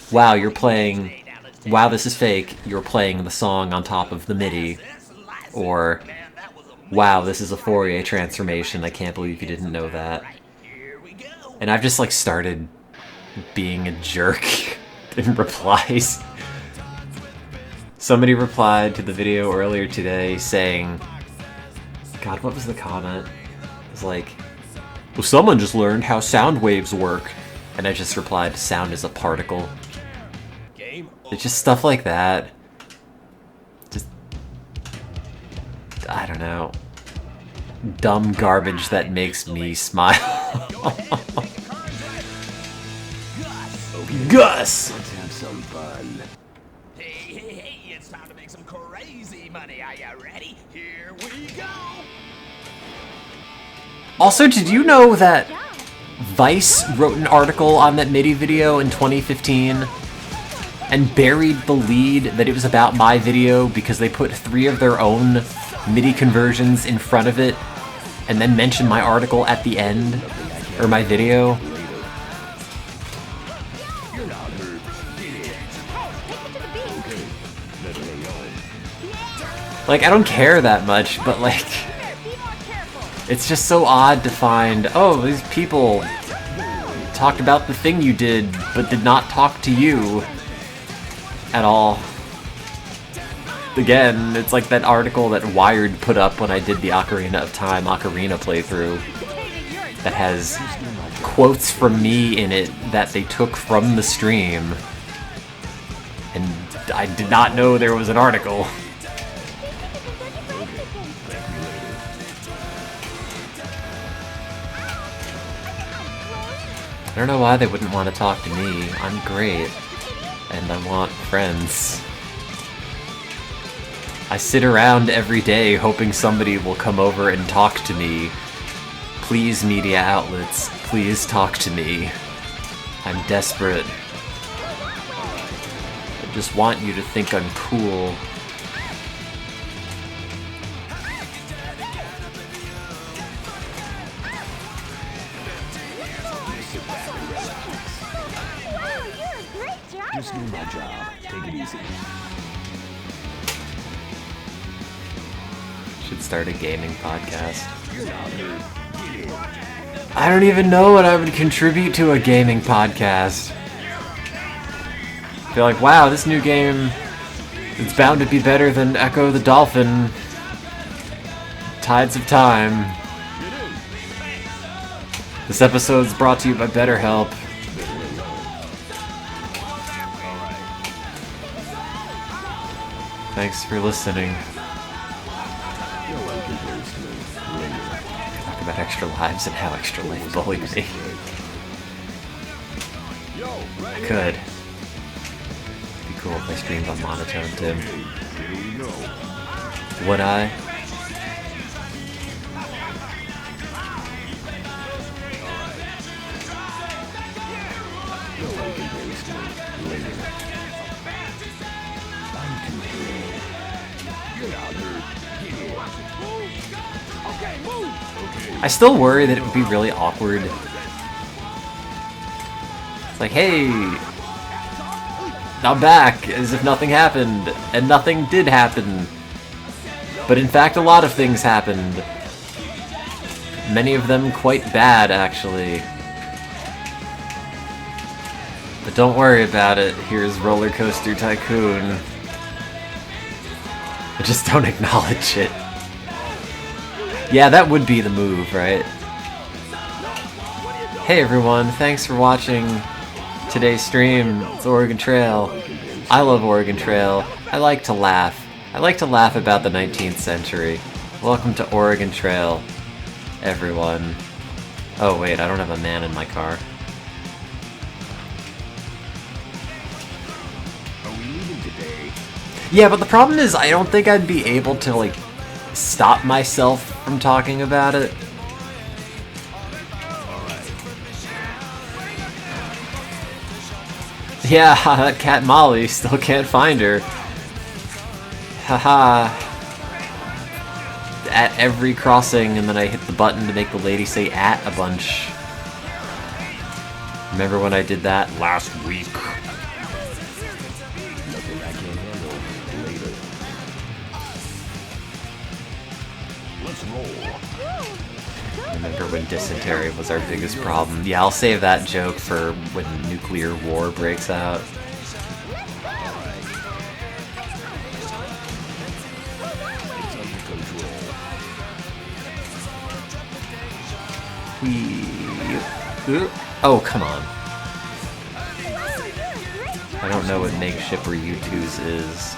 wow, you're playing, wow, this is fake, you're playing the song on top of the MIDI, or wow, this is a Fourier transformation, I can't believe you didn't know that. And I've just like started being a jerk in replies. Somebody replied to the video earlier today saying, God, what was the comment? It was like, well, someone just learned how sound waves work. And I just replied, sound is a particle. It's just stuff like that. Just, I don't know. Dumb garbage that makes me smile. Gus! Let's have some fun. Hey, it's time to make some crazy money. Are you ready? Here we go! Also, did you know that Vice wrote an article on that MIDI video in 2015 and buried the lead that it was about my video because they put 3 of their own MIDI conversions in front of it and then mentioned my article at the end, or my video? Like, I don't care that much, but like, it's just so odd to find, oh, these people talked about the thing you did, but did not talk to you at all. Again, it's like that article that Wired put up when I did the Ocarina of Time Ocarina playthrough that has quotes from me in it that they took from the stream. And I did not know there was an article. I don't know why they wouldn't want to talk to me. I'm great. And I want friends. I sit around every day hoping somebody will come over and talk to me. Please, media outlets, please talk to me. I'm desperate. I just want you to think I'm cool. Just do my job. Take it easy. Should start a gaming podcast. I don't even know what I would contribute to a gaming podcast. Feel like, wow, this new game, it's bound to be better than Echo the Dolphin. Tides of Time. This episode's brought to you by BetterHelp. Thanks for listening. Talk about Extra Lives and how Extra Life bullied me. I could. It'd be cool if I streamed on StereotoneTim. Would I? I still worry that it would be really awkward. It's like, hey, I'm back, as if nothing happened, and nothing did happen. But in fact, a lot of things happened. Many of them quite bad, actually. But don't worry about it, here's Roller Coaster Tycoon. I just don't acknowledge it. Yeah, that would be the move, right? Hey everyone, thanks for watching today's stream. It's Oregon Trail. I love Oregon Trail. I like to laugh. I like to laugh about the 19th century. Welcome to Oregon Trail, everyone. Oh wait, I don't have a man in my car. Yeah, but the problem is I don't think I'd be able to, like, stop myself from talking about it. Yeah, that cat Molly, still can't find her. Haha. At every crossing, and then I hit the button to make the lady say "at" a bunch. Remember when I did that last week? Remember when dysentery was our biggest problem? Yeah, I'll save that joke for when nuclear war breaks out. Oh, come on. I don't know what Meg Shipper U2's is.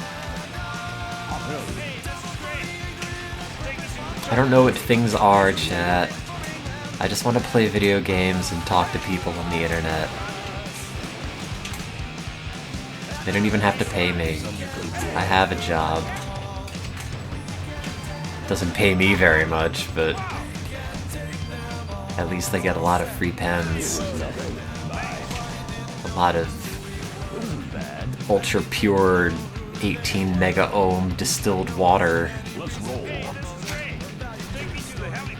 I don't know what things are, chat. I just want to play video games and talk to people on the internet. They don't even have to pay me. I have a job. Doesn't pay me very much, but At least they get a lot of free pens. A lot of ultra pure 18 mega ohm distilled water. Let's roll.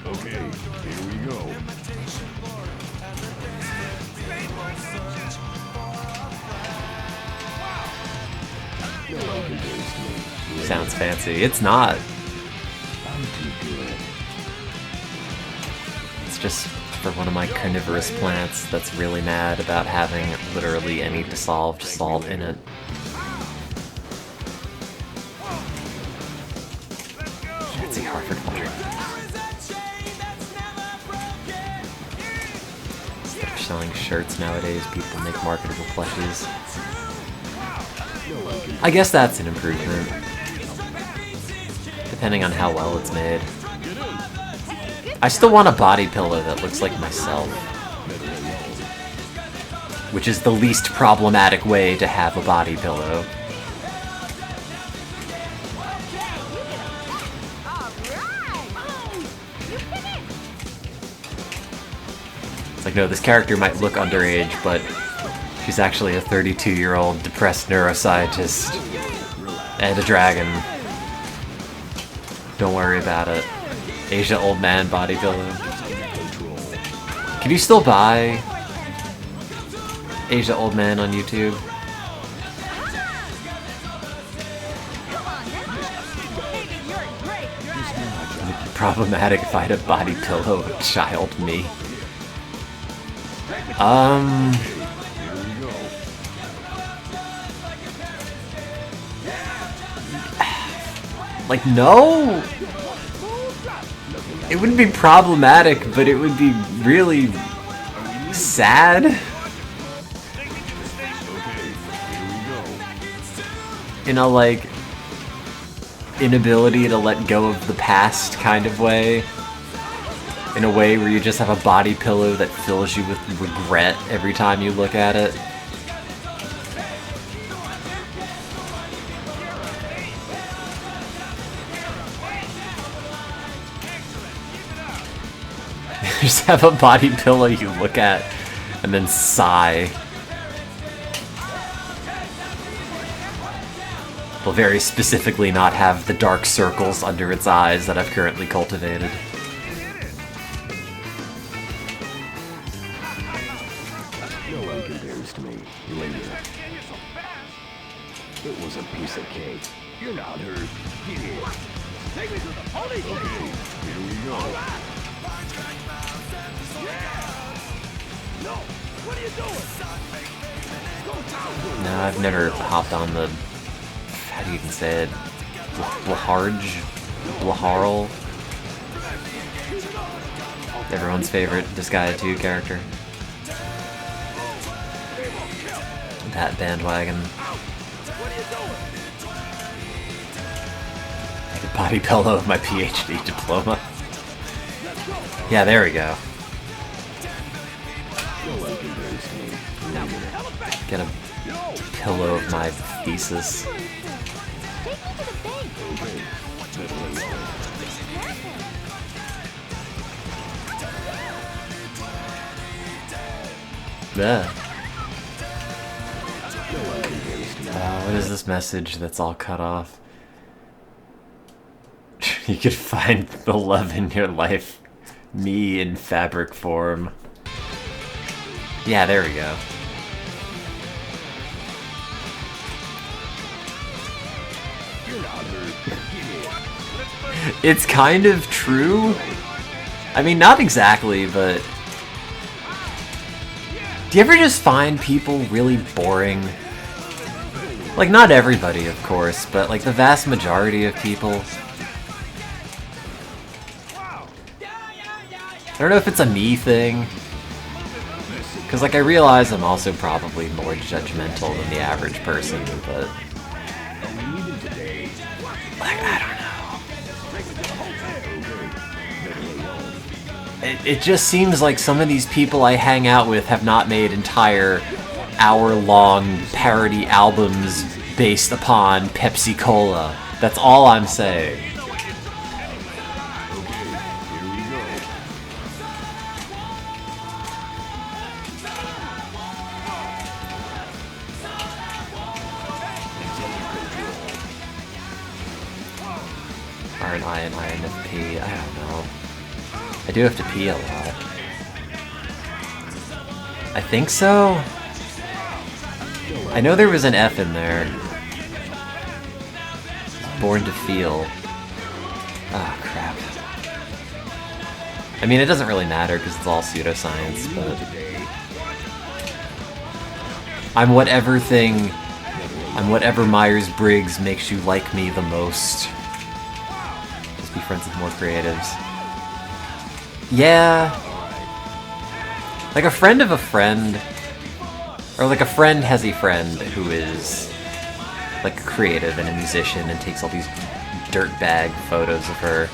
Okay, here we go. Sounds fancy. It's not. I'm too good. It's just for one of my carnivorous plants that's really mad about having literally any dissolved salt in it. Fancy Harvard water. Instead of selling shirts nowadays, people make marketable plushies. I guess that's an improvement. Depending on how well it's made. I still want a body pillow that looks like myself. Which is the least problematic way to have a body pillow. It's like, no, this character might look underage, but she's actually a 32-year-old depressed neuroscientist and a dragon. Don't worry about it. Asia old man body pillow. Can you still buy Asia old man on YouTube? It'd be problematic if I had a body pillow of child me. Like, no! It wouldn't be problematic, but it would be really sad. In a, like, inability to let go of the past kind of way. In a way where you just have a body pillow that fills you with regret every time you look at it. Just have a body pillow you look at and then sigh. Well, very specifically not have the dark circles under its eyes that I've currently cultivated. No one compares to me. Later. It was a piece of cake. You're not hurt. Get it. Take me to the police. Okay, here we go. No, what are you doing? No, I've never hopped on the... How do you even say it? Blaharl? Everyone's favorite Disgaea 2 character. That bandwagon. Like a body pillow of my PhD diploma. Yeah, there we go. Get a pillow of my thesis. Take me to the bank. Yeah. What is this message that's all cut off? You could find the love in your life. Me in fabric form. Yeah, there we go. It's kind of true. I mean, not exactly, but... Do you ever just find people really boring? Like, not everybody, of course, but like the vast majority of people. I don't know if it's a me thing. Because, like, I realize I'm also probably more judgmental than the average person, but... Like, I don't know. It just seems like some of these people I hang out with have not made entire hour-long parody albums based upon Pepsi Cola. That's all I'm saying. an I and INFP? I don't know. I do have to pee a lot. I think so? I know there was an F in there. Born to feel. Ah, crap. I mean, it doesn't really matter because it's all pseudoscience, but... I'm whatever Myers-Briggs makes you like me the most. Just be friends with more creatives. Yeah. Like a friend of a friend, or like a friend has a friend who is like a creative and a musician and takes all these dirtbag photos of her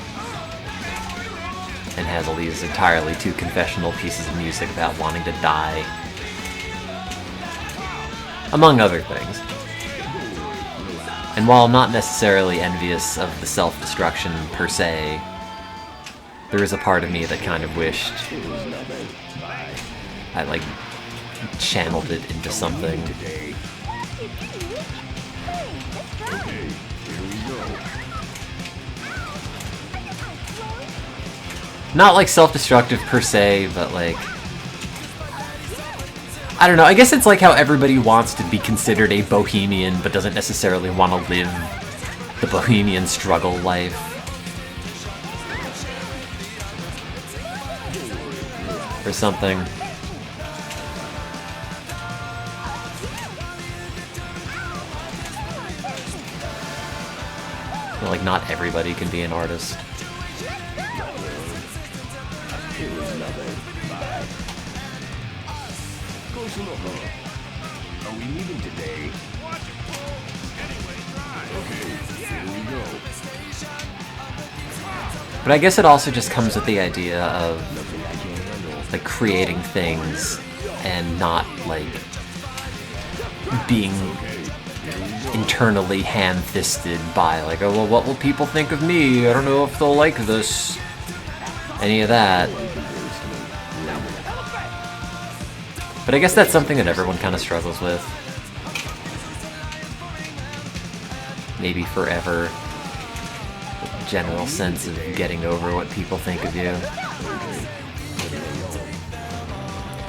and has all these entirely too confessional pieces of music about wanting to die. Among other things. And while I'm not necessarily envious of the self-destruction per se, there is a part of me that kind of wished I, like, channeled it into something. Not like self-destructive per se, but like... I don't know, I guess it's like how everybody wants to be considered a bohemian, but doesn't necessarily want to live the bohemian struggle life. Or something. Well, like, not everybody can be an artist. Are we leaving today? Okay, here we go. But I guess it also just comes with the idea of like creating things and not like being internally ham-fisted by like, oh well, what will people think of me? I don't know if they'll like this. Any of that. But I guess that's something that everyone kind of struggles with. Maybe forever. The general sense of getting over what people think of you.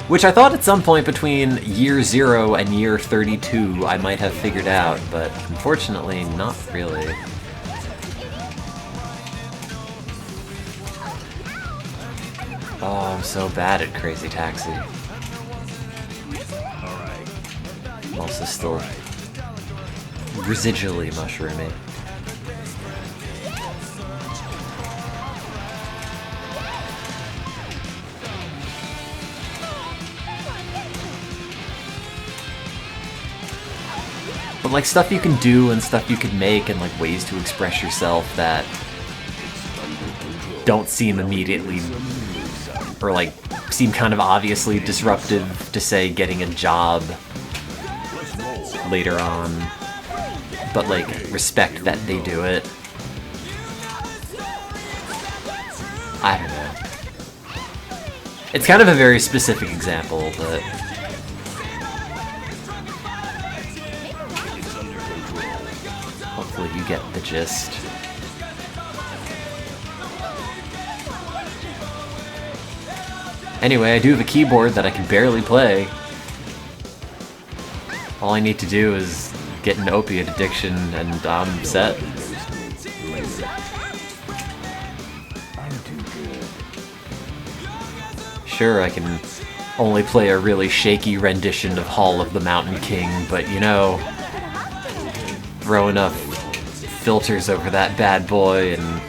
Which I thought at some point between year 0 and year 32 I might have figured out, but unfortunately not really. Oh, I'm so bad at Crazy Taxi. I'm also still residually mushroomy. But like stuff you can do and stuff you can make and like ways to express yourself that don't seem immediately or like seem kind of obviously disruptive to say getting a job later on, but like respect that they do it. I don't know. It's kind of a very specific example, but hopefully you get the gist. Anyway, I do have a keyboard that I can barely play. All I need to do is get an opiate addiction and I'm set. Sure, I can only play a really shaky rendition of Hall of the Mountain King, but you know, throw enough filters over that bad boy and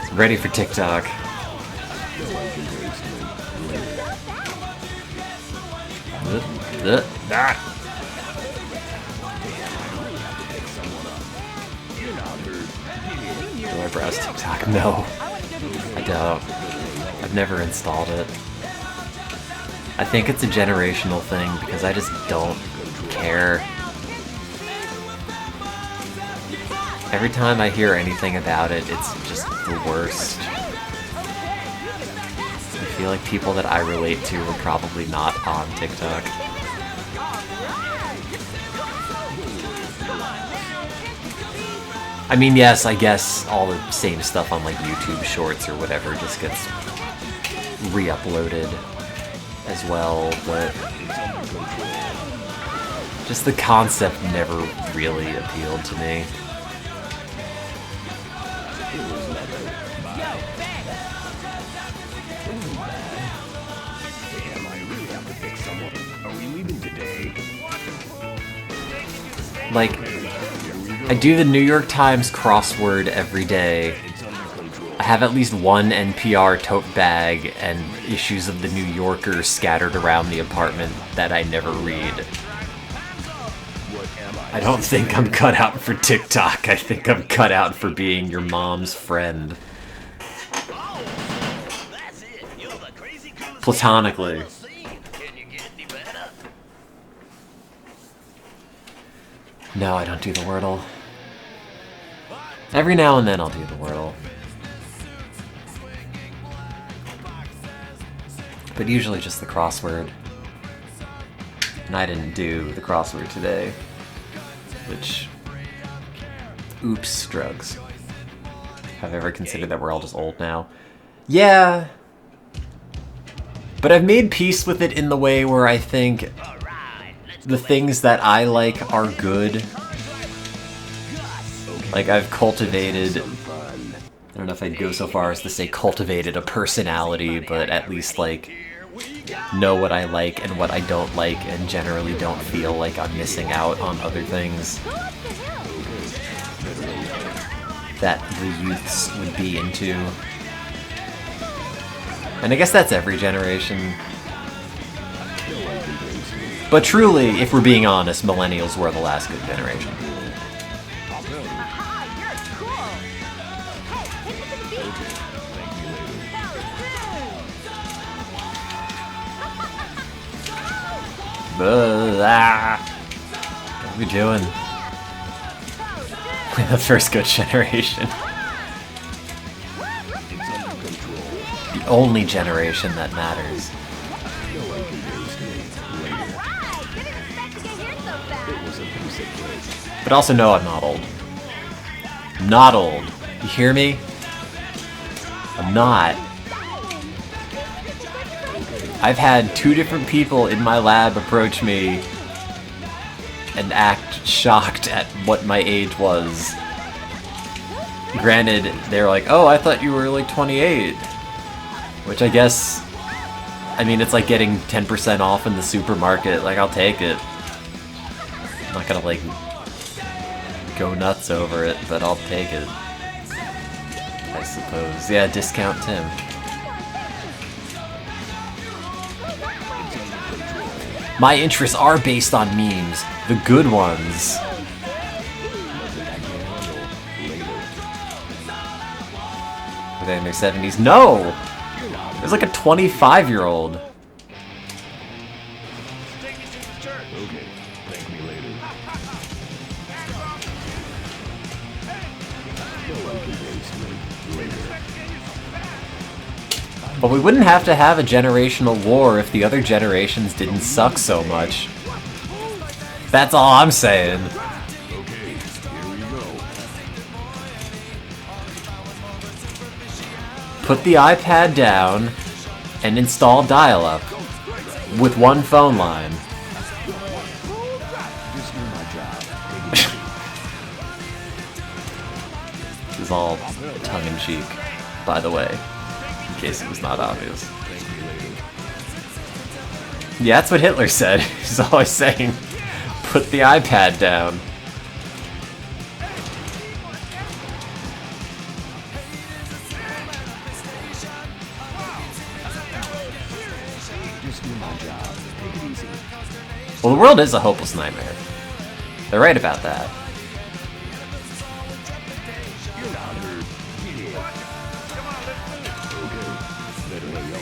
it's ready for TikTok. Do I browse TikTok? No, I don't. I've never installed it. I think it's a generational thing because I just don't care. Every time I hear anything about it, it's just the worst. I feel like people that I relate to are probably not on TikTok. I mean, yes, I guess all the same stuff on like YouTube Shorts or whatever just gets re-uploaded as well, but just the concept never really appealed to me. Damn, I really have to pick someone. Are we leaving today? Like, I do the New York Times crossword every day. I have at least one NPR tote bag and issues of the New Yorker scattered around the apartment that I never read. I don't think I'm cut out for TikTok. I think I'm cut out for being your mom's friend. That's it. You're the crazy coolest Platonically. scene. Can you get any better? No, I don't do the Wordle. Every now and then I'll do the Wordle. But usually just the crossword. And I didn't do the crossword today. Which... Oops, drugs. Have I ever considered that we're all just old now? Yeah. But I've made peace with it in the way where I think the things that I like are good. Like, I've cultivated... I don't know if I'd go so far as to say cultivated a personality, but at least, like, know what I like and what I don't like, and generally don't feel like I'm missing out on other things that the youths would be into. And I guess that's every generation. But truly, if we're being honest, millennials were the last good generation. Aha, you're cool. Hey, take it to the beach. What are we doing? We're the first good generation. The only generation that matters. But also know I'm not old. I'm not old. You hear me? I'm not. I've had 2 different people in my lab approach me and act shocked at what my age was. Granted, they're like, oh, I thought you were like 28. Which I guess, I mean, it's like getting 10% off in the supermarket. Like, I'll take it. I'm not gonna, like, go nuts over it, but I'll take it. I suppose. Yeah, discount Tim. My interests are based on memes. The good ones. Were they in their 70s? No! There's like a 25-year-old. Okay, thank me later. But we wouldn't have to have a generational war if the other generations didn't suck so much. That's all I'm saying. Okay, here we go. Put the iPad down and install dial-up with one phone line. Just do my job. This is all tongue-in-cheek, by the way, in case it was not obvious. Yeah, that's what Hitler said. He's always saying, put the iPad down. Just do my job. Take it easy. Well, the world is a hopeless nightmare. They're right about that. You're not hurt. Yeah. Okay, better let go.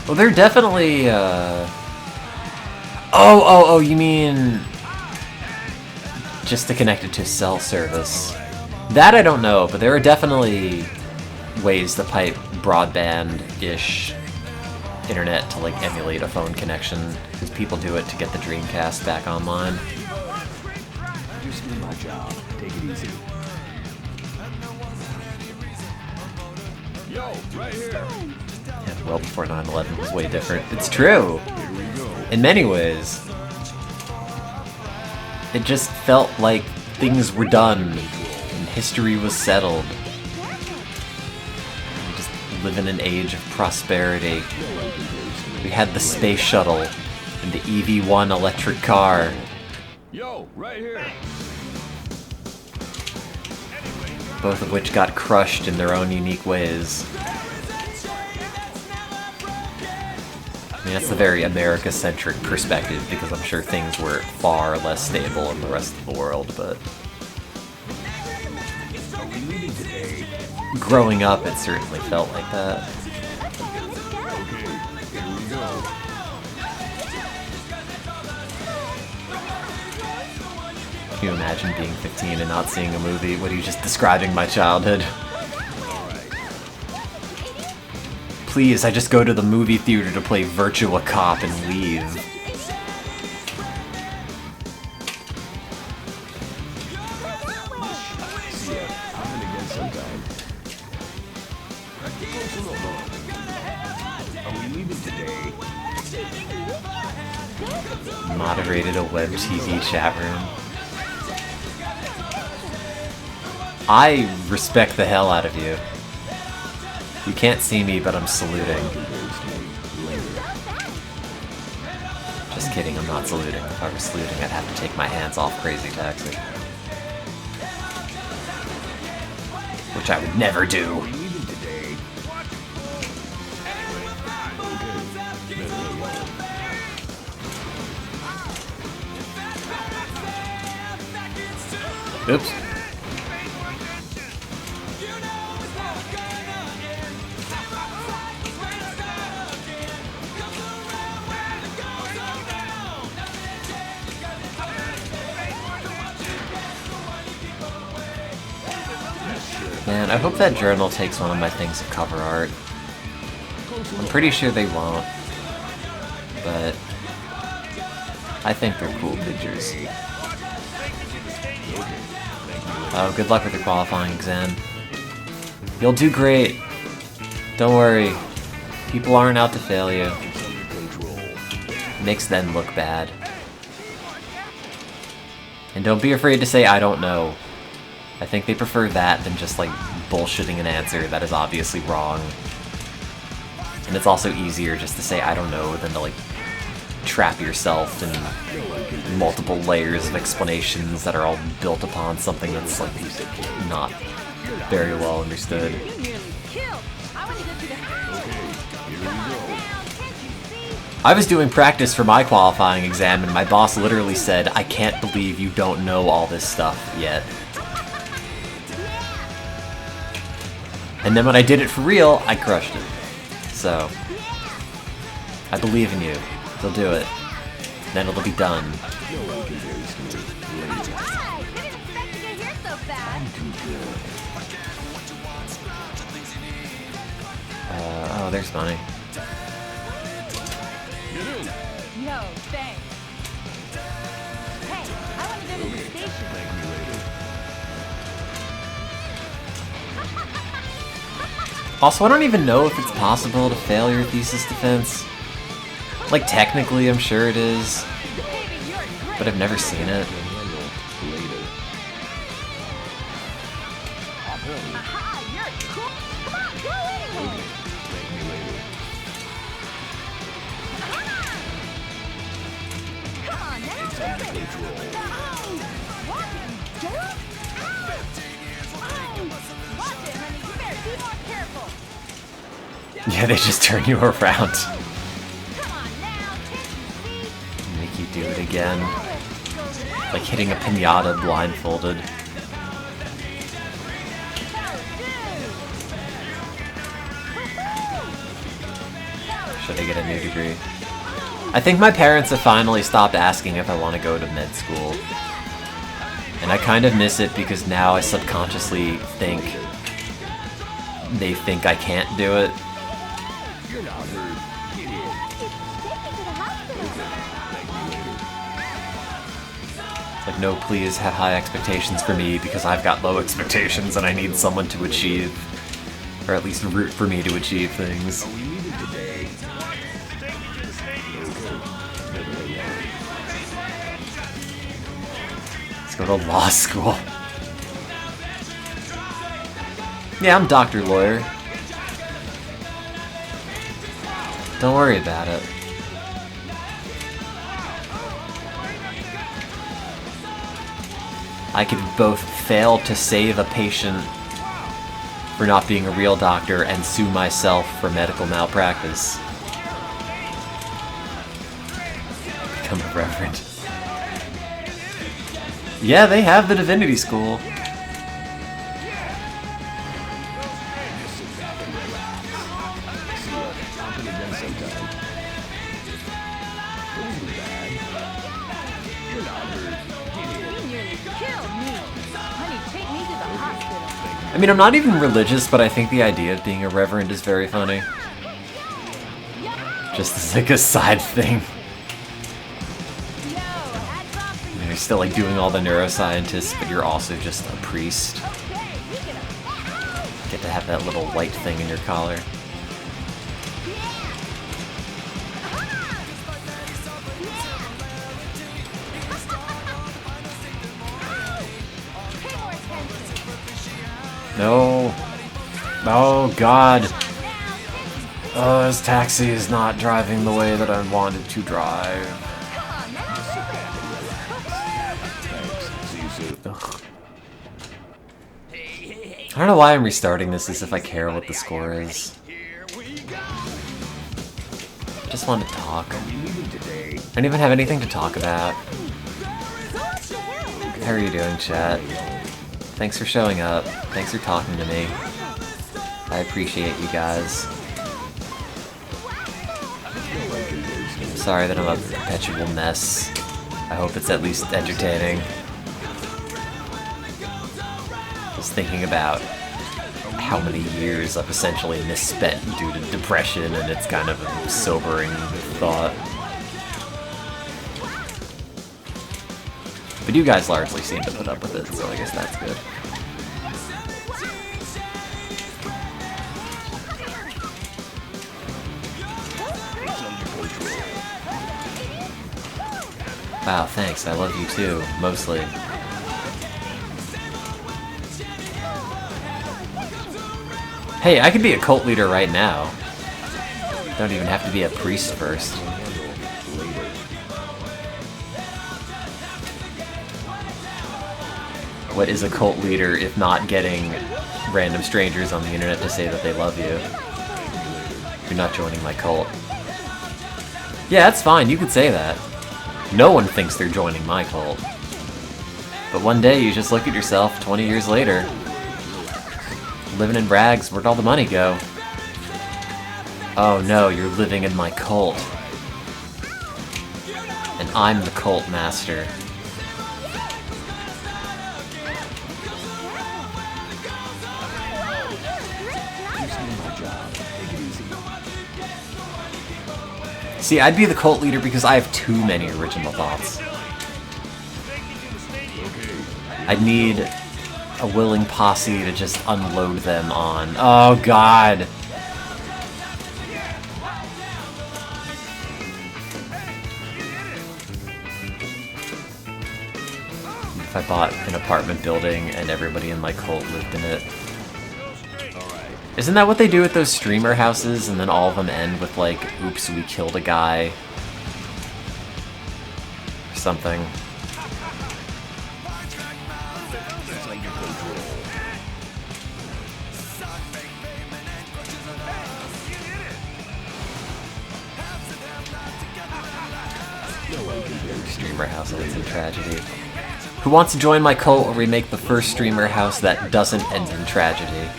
Well, they're definitely, Oh, you mean... just to connect it to cell service. That I don't know, but there are definitely ways to pipe broadband-ish internet to like emulate a phone connection, because people do it to get the Dreamcast back online. Just do my job. Take it easy. Yo, right here. Yeah, well before 9/11 was way different. It's true! Here we go. In many ways. It just felt like things were done, and history was settled. We just live in an age of prosperity. We had the space shuttle, and the EV-1 electric car. Yo, right here. Both of which got crushed in their own unique ways. I mean, that's the very America-centric perspective, because I'm sure things were far less stable in the rest of the world, but... growing up, it certainly felt like that. Can you imagine being 15 and not seeing a movie? What are you just describing my childhood? Please, I just go to the movie theater to play Virtua Cop and leave. I'm gonna get some time. Are we leaving today? Moderated a web TV chat room. I respect the hell out of you. You can't see me, but I'm saluting. Just kidding, I'm not saluting. If I were saluting, I'd have to take my hands off Crazy Taxi. Which I would never do. Oops. Man, I hope that journal takes one of my things of cover art. I'm pretty sure they won't, but I think they're cool pictures. Oh, good luck with your qualifying exam. You'll do great. Don't worry. People aren't out to fail you. Makes them look bad. And don't be afraid to say I don't know. I think they prefer that than just like bullshitting an answer that is obviously wrong. And it's also easier just to say I don't know than to like trap yourself in multiple layers of explanations that are all built upon something that's like not very well understood. I was doing practice for my qualifying exam and my boss literally said, "I can't believe you don't know all this stuff yet." And then when I did it for real, I crushed it. So, I believe in you. You'll do it. Then it'll be done. Oh, there's money. Yo, thanks. Hey, I want to go to the station. Also, I don't even know if it's possible to fail your thesis defense. Like, technically, I'm sure it is. But I've never seen it. Aha, you're cool. Come on, go anyway. Come on now. Walking, dude. Watch it, honey. You better be more careful. Yeah, they just turn you around. Come on now. Can't you see? Make you do it again. Like hitting a pinata blindfolded. Should I get a new degree? I think my parents have finally stopped asking if I want to go to med school. And I kind of miss it because now I subconsciously think they think I can't do it. You're not hurt. Get in. Take me to the hospital. It's like, no, please have high expectations for me because I've got low expectations and I need someone to achieve, or at least root for me to achieve things. We needed today. Let's go to law school. Yeah, I'm Dr. Lawyer. Don't worry about it. I could both fail to save a patient for not being a real doctor and sue myself for medical malpractice. Become a reverend. Yeah, they have the divinity school. I mean, I'm not even religious, but I think the idea of being a reverend is very funny. Just as like a side thing. You're still like doing all the neuroscientists, but you're also just a priest. Get to have that little white thing in your collar. No. Oh, God. Oh, this taxi is not driving the way that I wanted to drive. Ugh. I don't know why I'm restarting this as if I care what the score is. I just want to talk. I don't even have anything to talk about. How are you doing, chat? Thanks for showing up. Thanks for talking to me. I appreciate you guys. I'm sorry that I'm a perpetual mess. I hope it's at least entertaining. Just thinking about how many years I've essentially misspent due to depression, and it's kind of a sobering thought. But you guys largely seem to put up with it, so I guess that's good. Wow, thanks. I love you too, mostly. Hey, I could be a cult leader right now. Don't even have to be a priest first. What is a cult leader if not getting random strangers on the internet to say that they love you? You're not joining my cult. Yeah, that's fine, you could say that. No one thinks they're joining my cult. But one day you just look at yourself 20 years later, living in rags, where'd all the money go? Oh no, you're living in my cult. And I'm the cult master. See, I'd be the cult leader because I have too many original thoughts. I'd need a willing posse to just unload them on. Oh, God. If I bought an apartment building and everybody in my cult lived in it. Isn't that what they do with those streamer houses, and then all of them end with like, oops, we killed a guy? Or something. Streamer house ends in tragedy. Who wants to join my cult where we make the first streamer house that doesn't end in tragedy?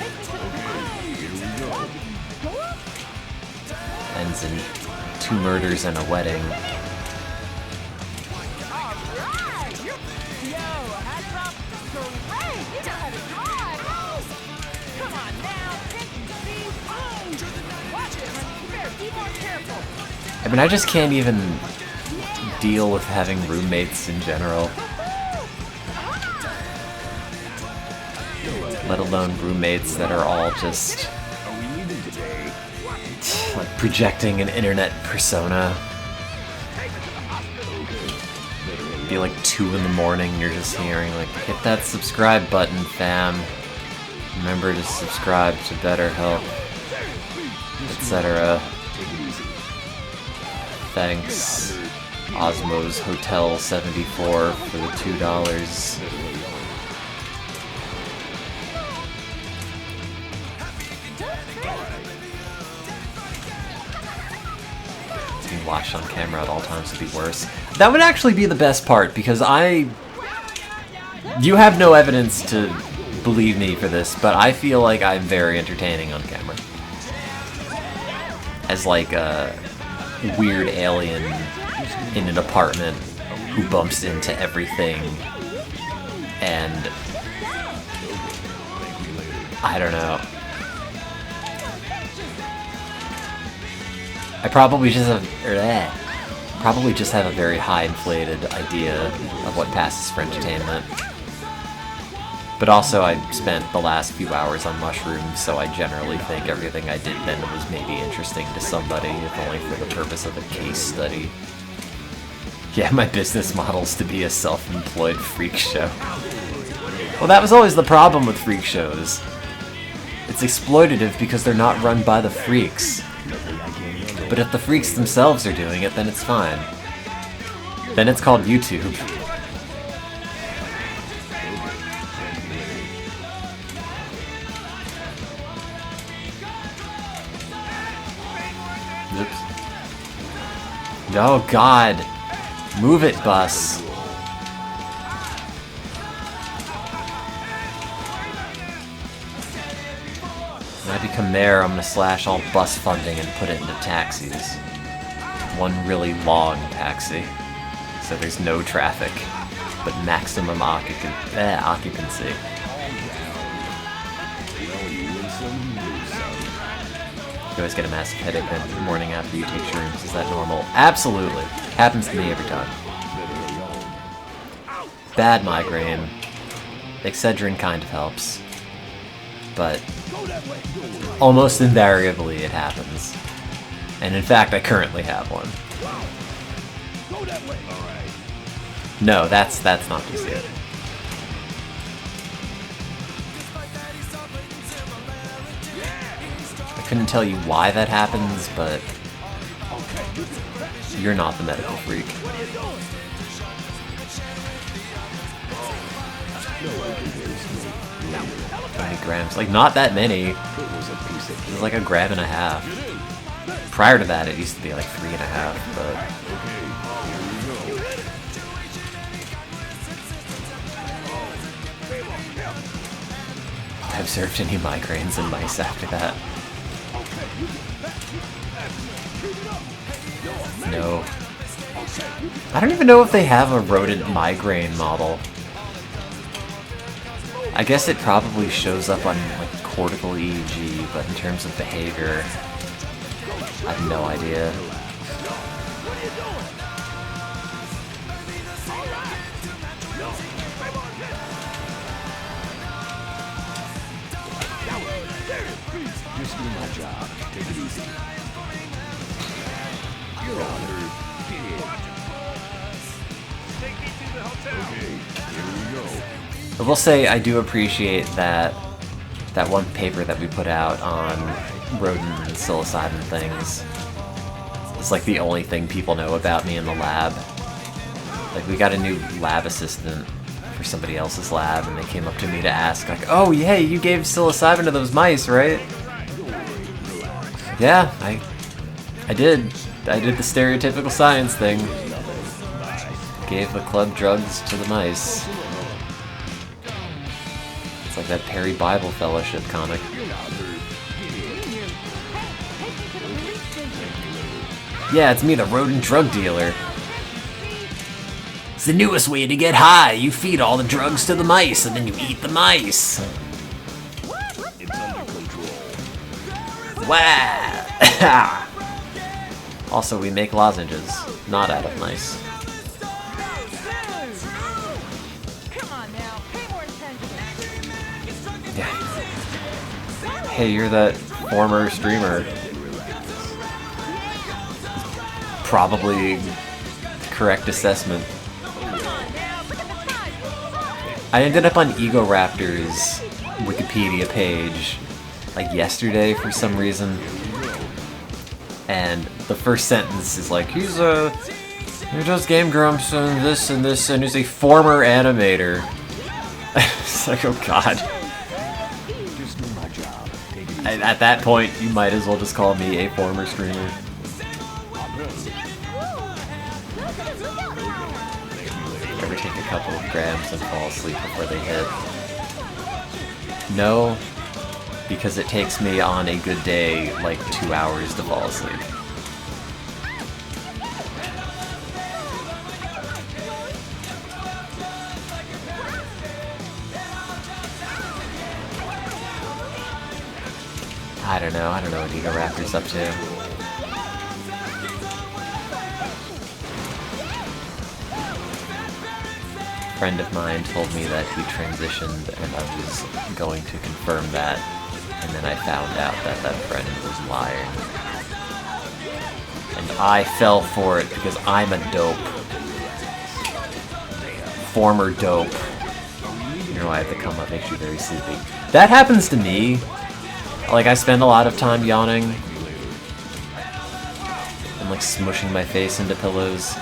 Ends in 2 murders and a wedding. Be more careful. I mean, I just can't even deal with having roommates in general. Let alone roommates that are all just like projecting an internet persona. Be like 2 in the morning, you're just hearing like, hit that subscribe button, fam. Remember to subscribe to BetterHelp, etc. Thanks, Osmo's Hotel 74 for the $2. Being watched on camera at all times would be worse. That would actually be the best part, because you have no evidence to believe me for this, but I feel like I'm very entertaining on camera. As like a weird alien in an apartment who bumps into everything, and I don't know. I probably just have a very high inflated idea of what passes for entertainment. But also, I spent the last few hours on mushrooms, so I generally think everything I did then was maybe interesting to somebody, if only for the purpose of a case study. Yeah, my business model's to be a self-employed freak show. Well, that was always the problem with freak shows. It's exploitative because they're not run by the freaks. But if the freaks themselves are doing it, then it's fine. Then it's called YouTube. Oops. Oh god! Move it, bus! When I become mayor, I'm gonna slash all bus funding and put it into taxis. One really long taxi, so there's no traffic, but maximum occupancy. You always get a massive headache the morning after you take shrooms. Is that normal? Absolutely. Happens to me every time. Bad migraine. Excedrin kind of helps. But almost invariably it happens. And in fact, I currently have one. No, that's not just it. I couldn't tell you why that happens, but you're not the medical freak. 20 grams, like not that many. It was like 1.5 grams. Prior to that, it used to be like 3.5, but I observed any migraines in mice after that. No. I don't even know if they have a rodent migraine model. I guess it probably shows up on like cortical EEG, but in terms of behavior, I have no idea. Just do my job. Take it easy. You're on her. Take me to the hotel. Okay, here we go. I will say I do appreciate that one paper that we put out on rodent and psilocybin things. It's like the only thing people know about me in the lab. Like, we got a new lab assistant for somebody else's lab, and they came up to me to ask, like, oh, hey, you gave psilocybin to those mice, right? Yeah, I did. I did the stereotypical science thing. Gave the club drugs to the mice. It's like that Perry Bible Fellowship comic. Yeah, it's me, the rodent drug dealer. It's the newest way to get high. You feed all the drugs to the mice, and then you eat the mice. It's under control. Wow! Also, we make lozenges, not out of mice. Come on now, pay more attention. Yeah. Hey, you're that former streamer. Probably correct assessment. Come on now, look at the time. I ended up on Egoraptor's Wikipedia page like yesterday for some reason. And the first sentence is like, he does Game Grumps and this, and he's a former animator. It's like, oh god. Just do my job. Take it easy. At that point, you might as well just call me a former streamer. Ever take a couple of grams and fall asleep before they hit? No, because it takes me on a good day like 2 hours to fall asleep. I don't know what Egoraptor's up to. A friend of mine told me that he transitioned, and I was going to confirm that, and then I found out that that friend was lying. And I fell for it because I'm a dope. Former dope. You know, I have to come up, makes you very sleepy. That happens to me. Like, I spend a lot of time yawning and like smushing my face into pillows,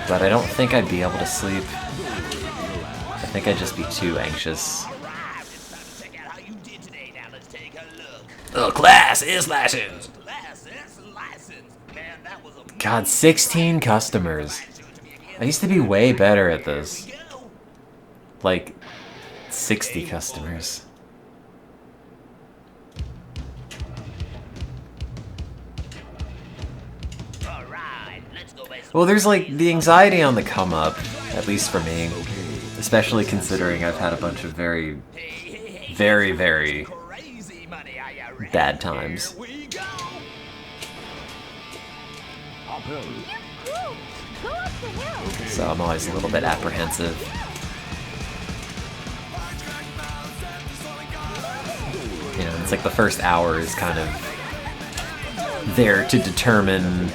but I don't think I'd be able to sleep. I think I'd just be too anxious. Oh, class is license! God, 16 customers. I used to be way better at this. Like, 60 customers. Well, there's like the anxiety on the come up, at least for me. Especially considering I've had a bunch of very, very, very bad times. So I'm always a little bit apprehensive. You know, it's like the first hour is kind of there to determine,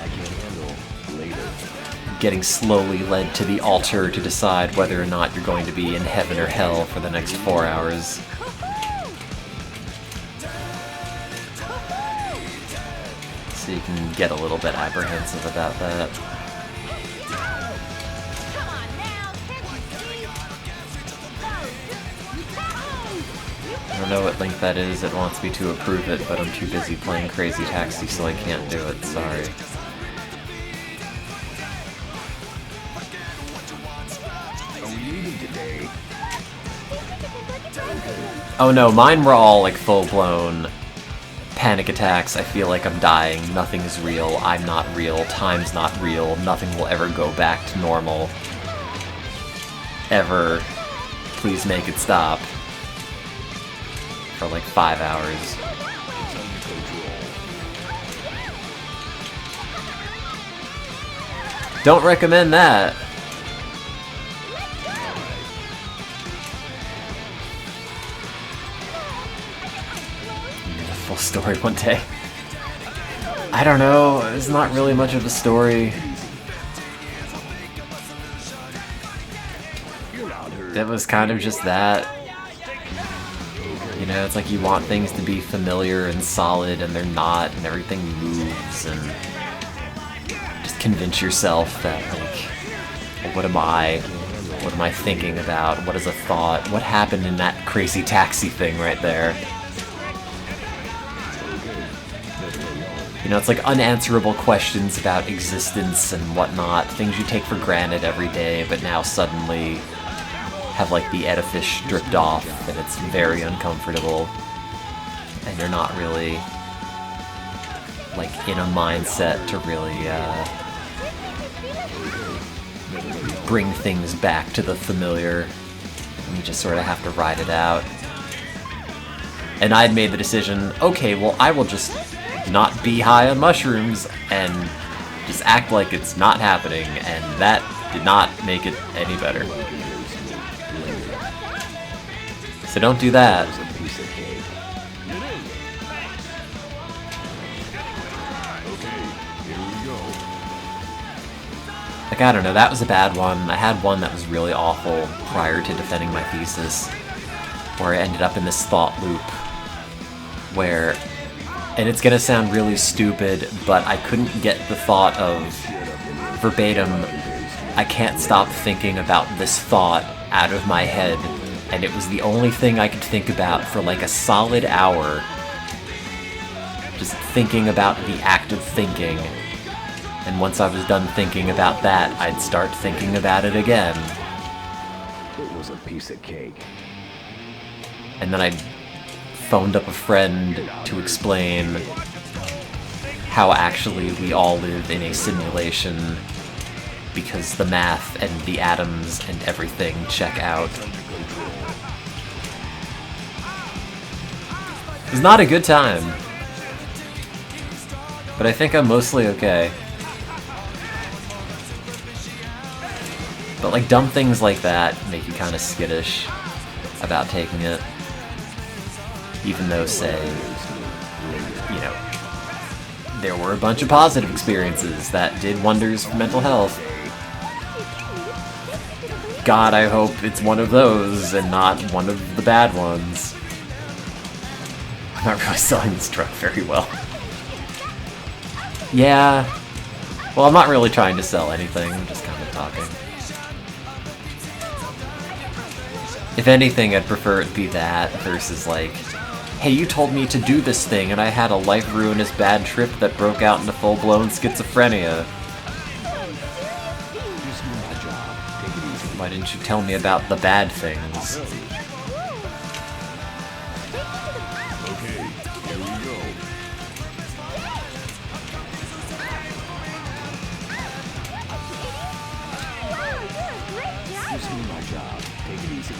getting slowly led to the altar to decide whether or not you're going to be in heaven or hell for the next 4 hours. So you can get a little bit apprehensive about that. I don't know what link that is, it wants me to approve it, but I'm too busy playing Crazy Taxi, so I can't do it, sorry. Oh no, mine were all like full-blown panic attacks. I feel like I'm dying, nothing is real, I'm not real, time's not real, nothing will ever go back to normal. Ever. Please make it stop. For like 5 hours. Don't recommend that. The full story one day. I don't know, it's not really much of a story. It was kind of just that. You know, it's like you want things to be familiar and solid, and they're not, and everything moves, and just convince yourself that, like, well, what am I? What am I thinking about? What is a thought? What happened in that Crazy Taxi thing right there? You know, it's like unanswerable questions about existence and whatnot, things you take for granted every day, but now suddenly have like the edifice stripped off, and it's very uncomfortable, and you're not really like in a mindset to really bring things back to the familiar, and you just sort of have to ride it out. And I'd made the decision, okay, well, I will just not be high on mushrooms and just act like it's not happening, and that did not make it any better. So don't do that. A piece of cake. Okay, here we go. Like, I don't know, that was a bad one. I had one that was really awful prior to defending my thesis, where I ended up in this thought loop where, and it's gonna sound really stupid, but I couldn't get the thought of verbatim, I can't stop thinking about this thought out of my head, and it was the only thing I could think about for like a solid hour. Just thinking about the act of thinking. And once I was done thinking about that, I'd start thinking about it again. It was a piece of cake. And then I phoned up a friend to explain how actually we all live in a simulation because the math and the atoms and everything check out. It was not a good time, but I think I'm mostly okay. But like dumb things like that make you kind of skittish about taking it. Even though, say, you know, there were a bunch of positive experiences that did wonders for mental health. God, I hope it's one of those and not one of the bad ones. I'm not really selling this drug very well. Yeah. Well, I'm not really trying to sell anything, I'm just kind of talking. If anything, I'd prefer it be that versus like, hey, you told me to do this thing and I had a life-ruinous bad trip that broke out into full-blown schizophrenia. Why didn't you tell me about the bad things? Okay, here we go. Just do my job. Take it easy.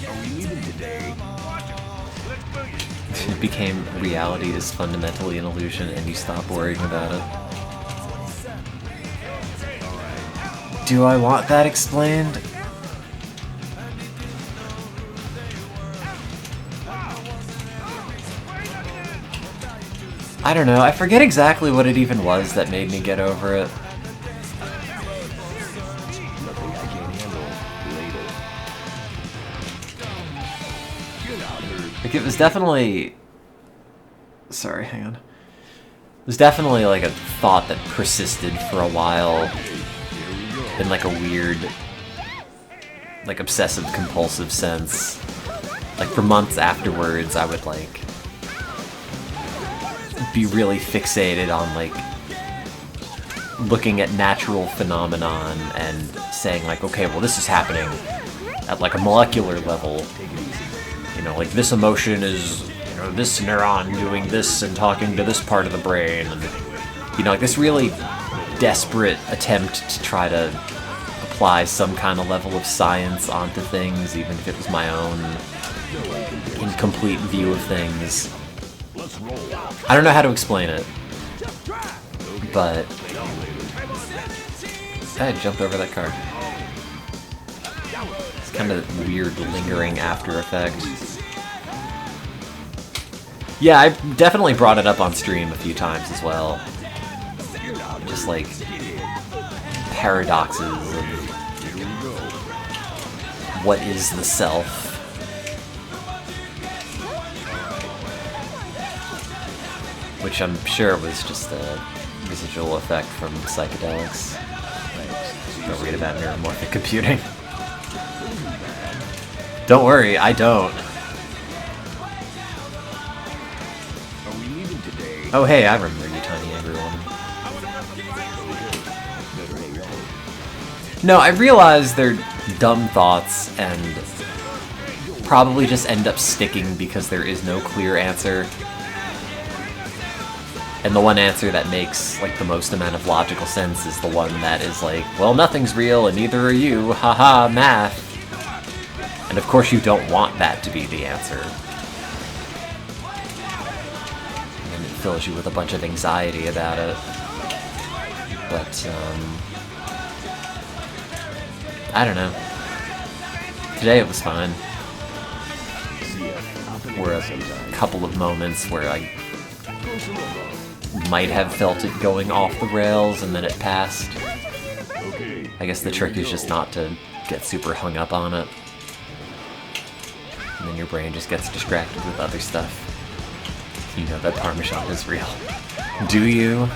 Are we leaving today? It became reality is fundamentally an illusion and you stop worrying about it. Do I want that explained? I don't know, I forget exactly what it even was that made me get over it. Nothing I can't handle later. You're not hurt. Like, it was definitely... Sorry, hang on. It was definitely like a thought that persisted for a while. In like a weird, like obsessive compulsive sense. Like for months afterwards, I would like be really fixated on like looking at natural phenomenon and saying like, okay, well this is happening at like a molecular level. You know, like this emotion is, you know, this neuron doing this and talking to this part of the brain. And, you know, like this really desperate attempt to try to apply some kind of level of science onto things, even if it was my own incomplete view of things. I don't know how to explain it, but I jumped over that car. It's kind of weird lingering after effect. Yeah, I definitely brought it up on stream a few times as well. Just like paradoxes of what is the self. Which I'm sure was just a residual effect from psychedelics. Don't read about neuromorphic computing. Don't worry, I don't. Are we leaving today? Oh hey, I remember you, tiny angry woman. No, I realize they're dumb thoughts and probably just end up sticking because there is no clear answer. And the one answer that makes like the most amount of logical sense is the one that is like, well, nothing's real and neither are you, haha, math. And of course you don't want that to be the answer. fills you with a bunch of anxiety about it. But, I don't know. Today it was fine. Were a couple of moments where I might have felt it going off the rails and then it passed. I guess the trick is just not to get super hung up on it. And then your brain just gets distracted with other stuff. You know that Parmesan is real. Do you?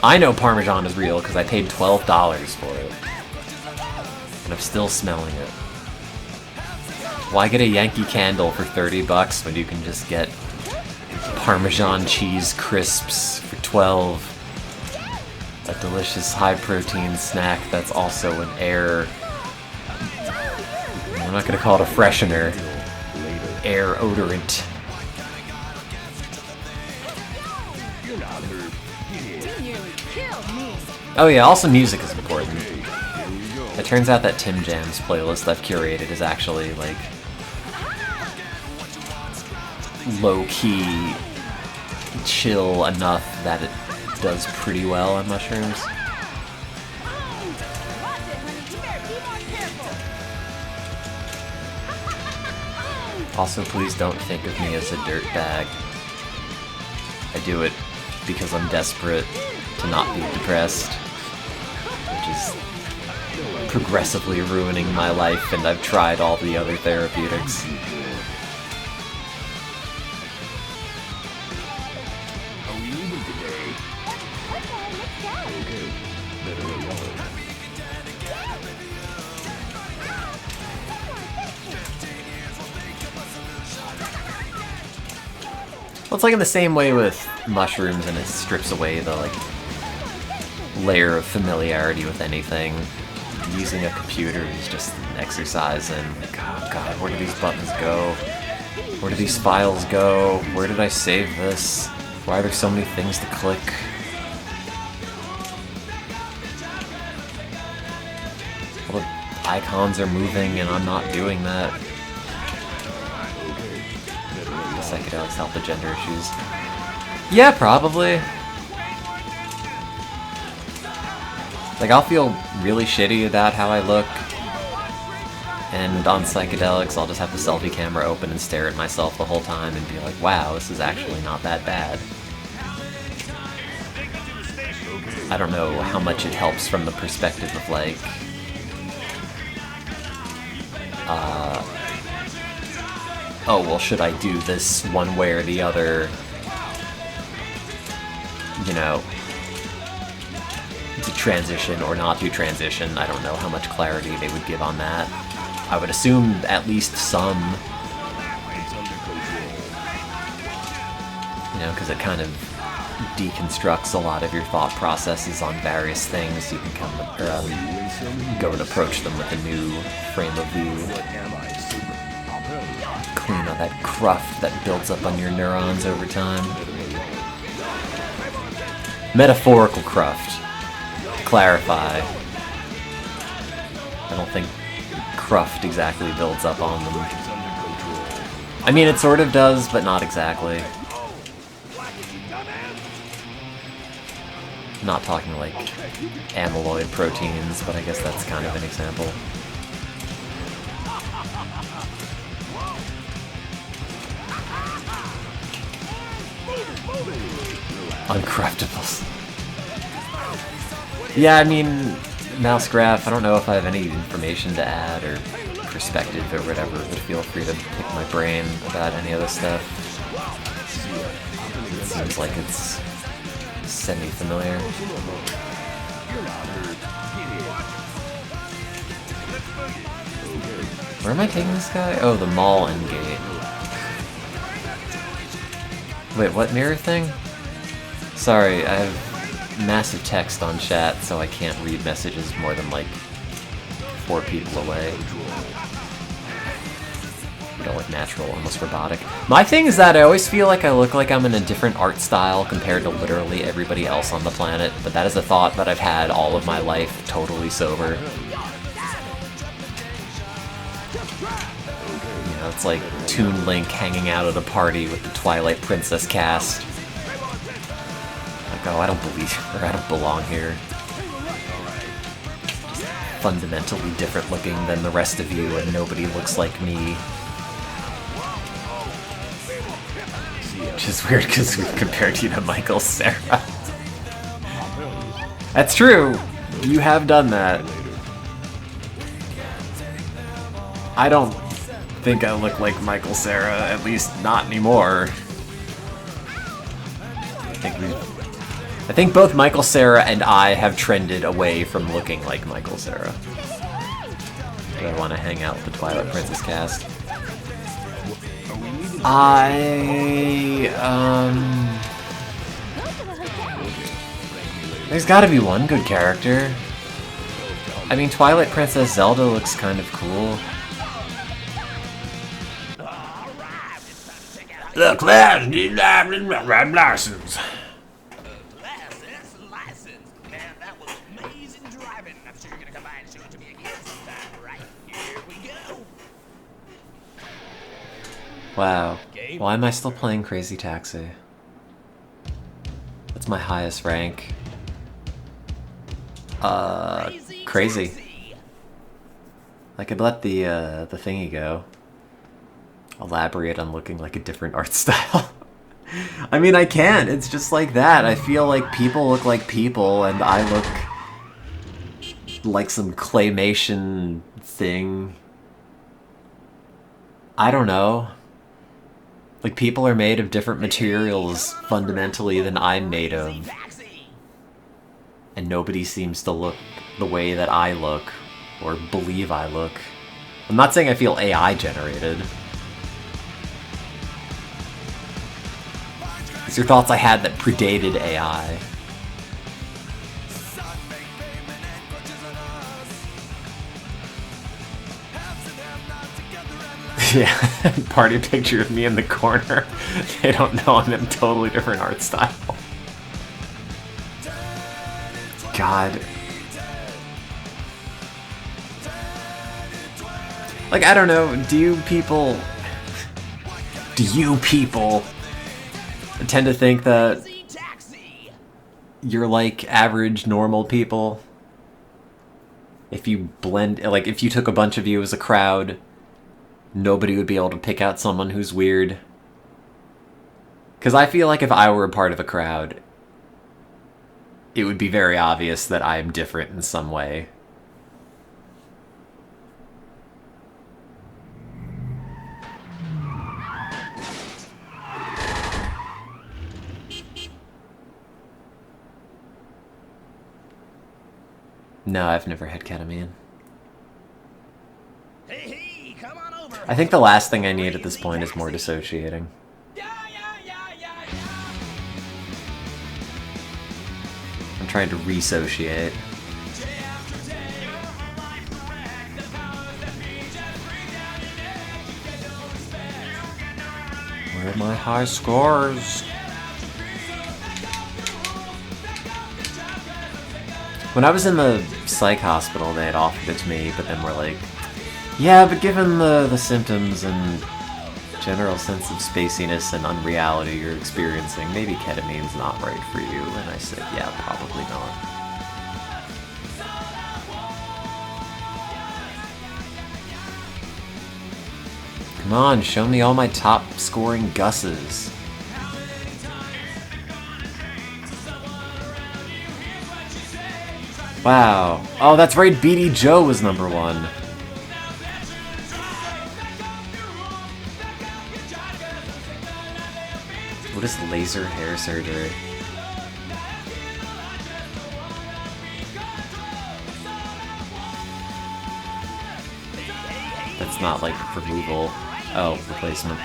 I know Parmesan is real because I paid $12 for it. And I'm still smelling it. Why get a Yankee Candle for $30 when you can just get Parmesan cheese crisps for $12? A delicious high-protein snack that's also an air... I'm not gonna call it a freshener. Air odorant. Oh yeah, also music is important. It turns out that Tim Jam's playlist I've curated is actually, like, low-key chill enough that it does pretty well on mushrooms. Also, please don't think of me as a dirtbag. I do it because I'm desperate to not be depressed, which is progressively ruining my life, and I've tried all the other therapeutics. Are we leaving today? Okay, better hurry up. Well, it's like in the same way with mushrooms, and it strips away the, like, layer of familiarity with anything. Using a computer is just an exercise in, like, oh god, where do these buttons go? Where do these files go? Where did I save this? Why are there so many things to click? All the icons are moving and I'm not doing that. Psychedelics help with gender issues. Yeah, probably. Like, I'll feel really shitty about how I look, and on psychedelics I'll just have the selfie camera open and stare at myself the whole time and be like, wow, this is actually not that bad. I don't know how much it helps from the perspective of, like, oh, well, should I do this one way or the other? You know, to transition or not to transition. I don't know how much clarity they would give on that. I would assume at least some. You know, because it kind of deconstructs a lot of your thought processes on various things. You can come go and approach them with a new frame of view. Clean out that cruft that builds up on your neurons over time. Metaphorical cruft. To clarify, I don't think cruft exactly builds up on them. I mean, it sort of does, but not exactly. I'm not talking like amyloid proteins, but I guess that's kind of an example. Uncraftables. Yeah, I mean, mouse graph, I don't know if I have any information to add or perspective or whatever, but feel free to pick my brain about any other stuff. It seems like it's semi-familiar. Where am I taking this guy? Oh, the mall end gate. Wait, what mirror thing? Sorry, I have massive text on chat, so I can't read messages more than, like, 4 people away. You know, like natural, almost robotic. My thing is that I always feel like I look like I'm in a different art style compared to literally everybody else on the planet, but that is a thought that I've had all of my life, totally sober. You know, it's like Toon Link hanging out at a party with the Twilight Princess cast. Like, oh, I don't believe, or I don't belong here. Just fundamentally different looking than the rest of you, and nobody looks like me. Which is weird because we've compared you to Michael Cera. That's true. You have done that. I don't think I look like Michael Cera, at least not anymore. I think both Michael Cera and I have trended away from looking like Michael Cera. Do I want to hang out with the Twilight Princess cast? There's gotta be one good character. I mean, Twilight Princess Zelda looks kind of cool. The class needs license. License. Man, that was amazing driving. I'm sure you're gonna come by and show it to me again sometime, right? Here we go. Wow. Why am I still playing Crazy Taxi? That's my highest rank. Crazy. I could let the thingy go. Elaborate on looking like a different art style. I mean, I can. It's just like that. I feel like people look like people, and I look like some claymation thing. I don't know. Like, people are made of different materials, fundamentally, than I'm made of. And nobody seems to look the way that I look, or believe I look. I'm not saying I feel AI generated. These are thoughts I had that predated AI. Yeah, party picture of me in the corner. They don't know I'm in a totally different art style. God. Like, I don't know, do you people tend to think that you're like average, normal people? If you blend, like, if you took a bunch of you as a crowd, nobody would be able to pick out someone who's weird? Because I feel like if I were a part of a crowd, it would be very obvious that I am different in some way. No, I've never had ketamine. Hey, come on over. I think the last thing I need at this point is more dissociating. I'm trying to resociate. Where are my high scores? When I was in the psych hospital, they had offered it to me, but then we're like, yeah, but given the symptoms and general sense of spaciness and unreality you're experiencing, maybe ketamine's not right for you. And I said, yeah, probably not. Come on, show me all my top scoring Gusses. Wow. Oh, that's right, BD Joe was number one. What is laser hair surgery? That's not like removal. Oh, replacement.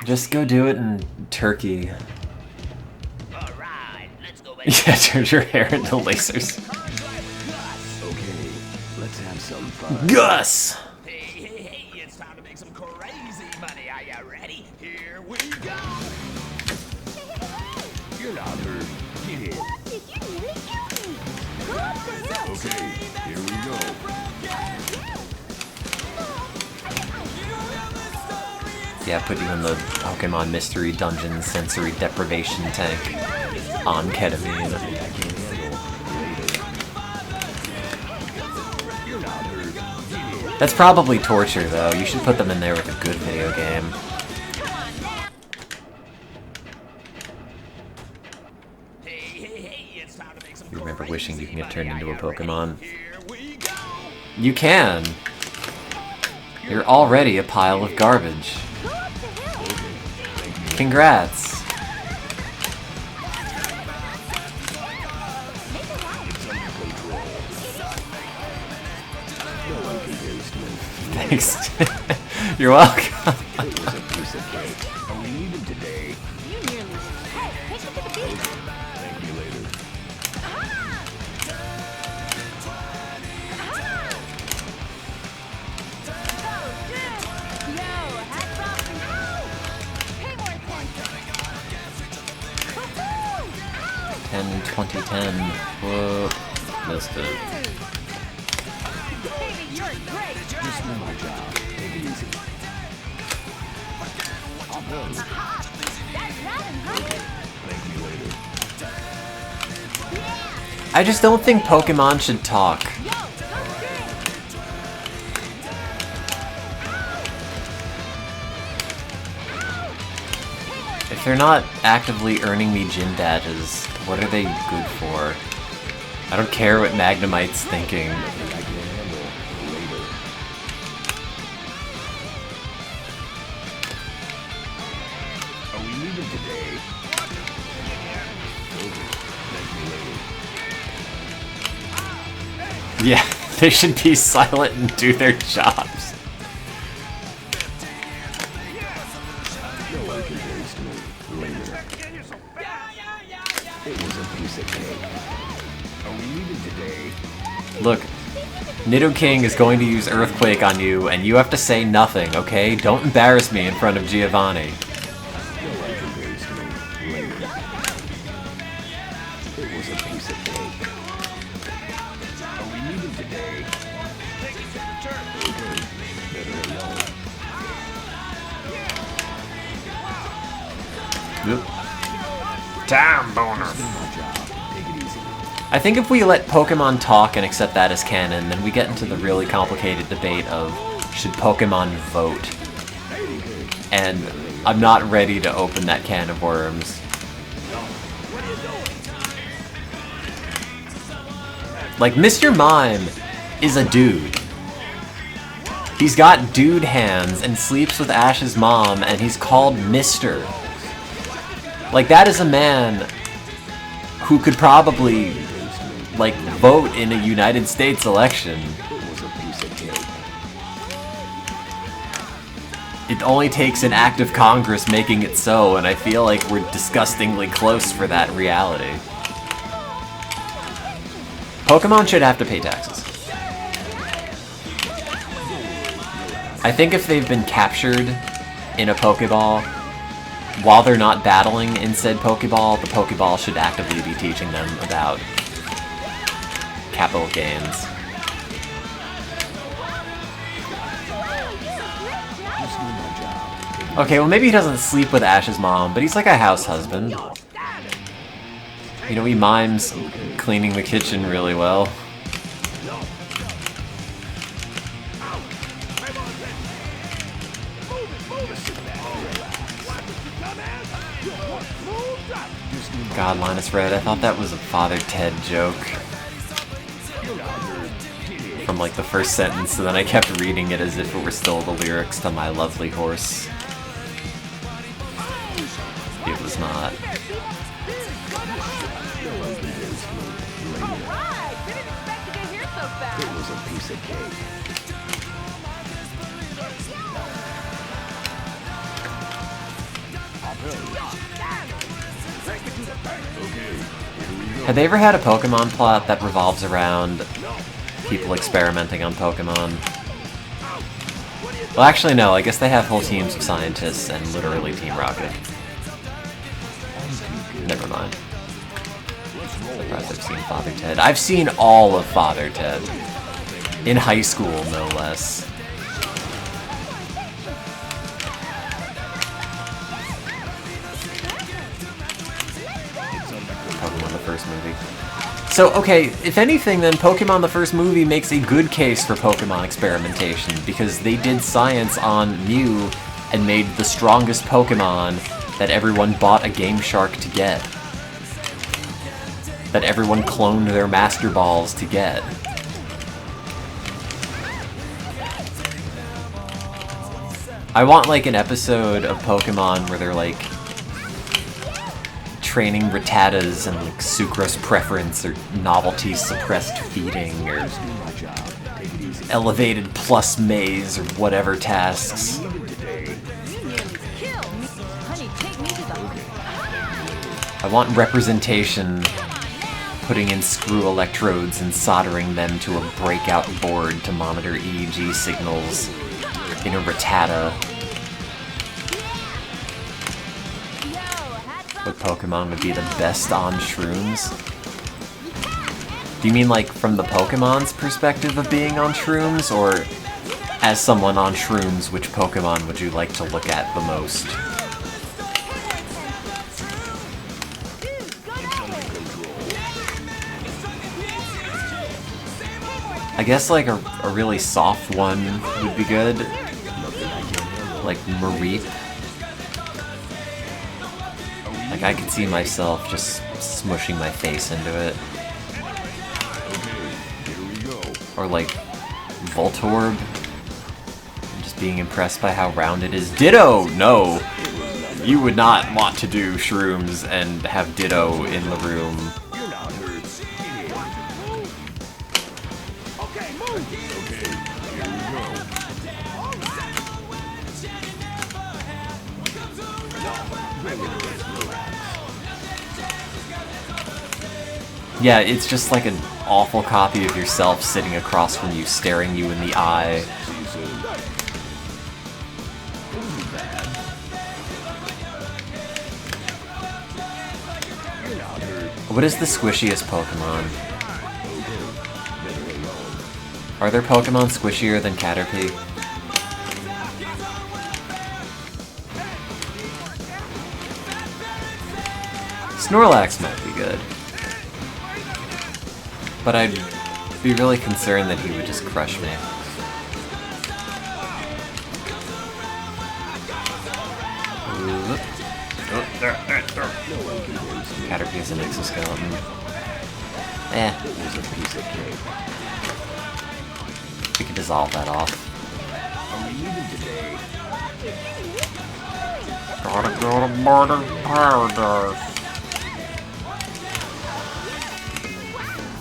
Just go do it in Turkey. Yeah, turn your hair into lasers. Okay, let's have some fun. Gus! Hey, it's time to make some crazy money. Are you ready? Here we go. You're not hurt. Get in. Did you really kill me? Okay, here we go. Yeah, put you in the Pokemon Mystery Dungeon sensory deprivation tank on ketamine. That's probably torture, though. You should put them in there with a good video game. You remember wishing you can get turned into a Pokemon? You can! You're already a pile of garbage. Congrats! Thanks. You're welcome. It was a piece of cake. Are we leaving today? You nearly. Hey, take me to the beach. Thank you later. Yo, hats off and pay more attention. 10, 2010. Whoa. Missed it. Baby, you're great. Just do my job. Take it easy. I'll go. That's nothing, huh? Thank you later. I just don't think Pokemon should talk. Yo, go If they're not actively earning me gym badges, what are they good for? I don't care what Magnemite's thinking. I can handle later. Are we leaving today? Okay. Thank you later. Yeah, they should be silent and do their jobs. No one can taste me later. It was a piece of cake. Are we leaving today? Look, Nidoking is going to use Earthquake on you, and you have to say nothing, okay? Don't embarrass me in front of Giovanni. No one can taste me later. It was a piece of cake. Are we leaving today? Okay, better alone. Oop. Damn boner. Do my job. Take it easy. I think if we let Pokemon talk and accept that as canon, then we get into the really complicated debate of should Pokemon vote? And I'm not ready to open that can of worms. Like, Mr. Mime is a dude. He's got dude hands and sleeps with Ash's mom, and he's called Mr. Like, that is a man who could probably, like, vote in a United States election. It was a piece of cake. It only takes an act of Congress making it so, and I feel like we're disgustingly close for that reality. Pokemon should have to pay taxes. I think if they've been captured in a Pokeball, while they're not battling in said Pokeball, the Pokeball should actively be teaching them about capital gains. Just do my job. Okay, well maybe he doesn't sleep with Ash's mom, but he's like a house husband. You know, he mimes cleaning the kitchen really well. God, Linus Red, I thought that was a Father Ted joke. From like the first sentence, and then I kept reading it as if it were still the lyrics to My Lovely Horse. It was not. Alright, didn't expect to get here so fast. It was a piece of cake. Have they ever had a Pokemon plot that revolves around people experimenting on Pokemon? Well, actually, no. I guess they have whole teams of scientists and literally Team Rocket. Never mind. Surprised I've seen Father Ted. I've seen all of Father Ted. In high school, no less. Pokemon the first movie. So, okay, if anything, then Pokemon the first movie makes a good case for Pokemon experimentation, because they did science on Mew and made the strongest Pokemon that everyone bought a Game Shark to get. That everyone cloned their Master Balls to get. I want, like, an episode of Pokemon where they're, like, training Rattatas and, like, sucrose preference or novelty suppressed feeding or elevated plus maze or whatever tasks. I want representation, putting in screw electrodes and soldering them to a breakout board to monitor EEG signals in a Rattata. What Pokemon would be the best on shrooms? Do you mean like from the Pokemon's perspective of being on shrooms, or as someone on shrooms, which Pokemon would you like to look at the most? I guess like a really soft one would be good. Like Mareep. Like, I could see myself just smushing my face into it. Or, like, Voltorb. Just being impressed by how round it is. Ditto! No! You would not want to do shrooms and have Ditto in the room. Yeah, it's just like an awful copy of yourself sitting across from you, staring you in the eye. What is the squishiest Pokemon? Are there Pokemon squishier than Caterpie? Snorlax might be good. But I'd be really concerned that he would just crush me. Caterpie is an exoskeleton. We could dissolve that off. Gotta go to Murder Paradise.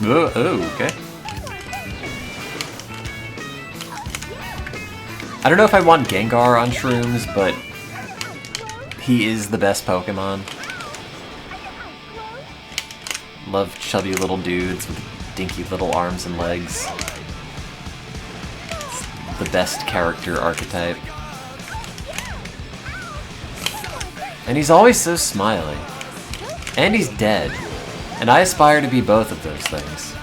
Oh, okay. I don't know if I want Gengar on shrooms, but he is the best Pokemon. Love chubby little dudes with dinky little arms and legs. It's the best character archetype. And he's always so smiley. And he's dead. And I aspire to be both of those things.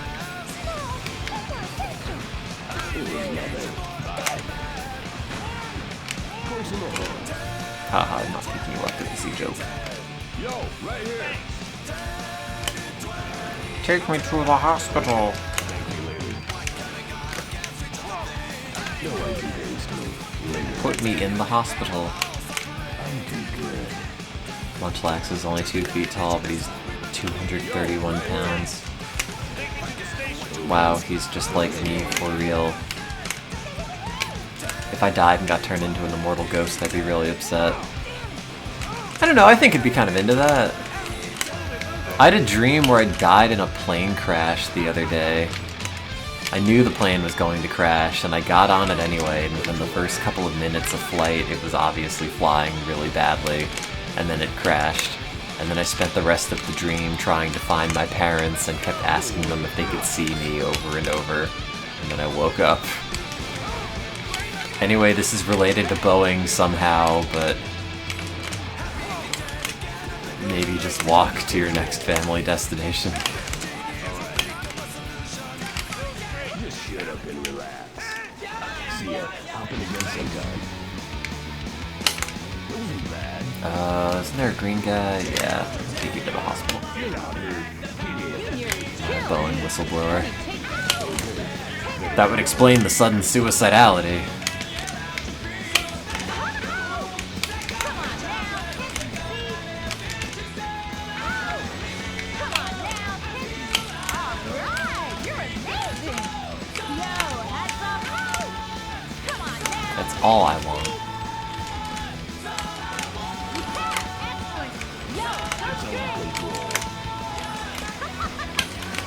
Haha, I'm not picking you up at the sea joke. Yo, right here. Take me to the hospital. Put me in the hospital. Munchlax is only 2 feet tall, but he's 231 pounds. Wow, he's just like me, for real. If I died and got turned into an immortal ghost, I'd be really upset. I don't know, I think I'd be kind of into that. I had a dream where I died in a plane crash the other day. I knew the plane was going to crash, and I got on it anyway, and within the first couple of minutes of flight, it was obviously flying really badly, and then it crashed. And then I spent the rest of the dream trying to find my parents and kept asking them if they could see me over and over. And then I woke up. Anyway, this is related to Boeing somehow, but maybe just walk to your next family destination. Just shut up and relax. See ya. Hop in again sometime. Wasn't bad. Isn't there a green guy? Yeah, take you to the hospital. You're not hurt. Boeing whistleblower. That would explain the sudden suicidality. That's all I want.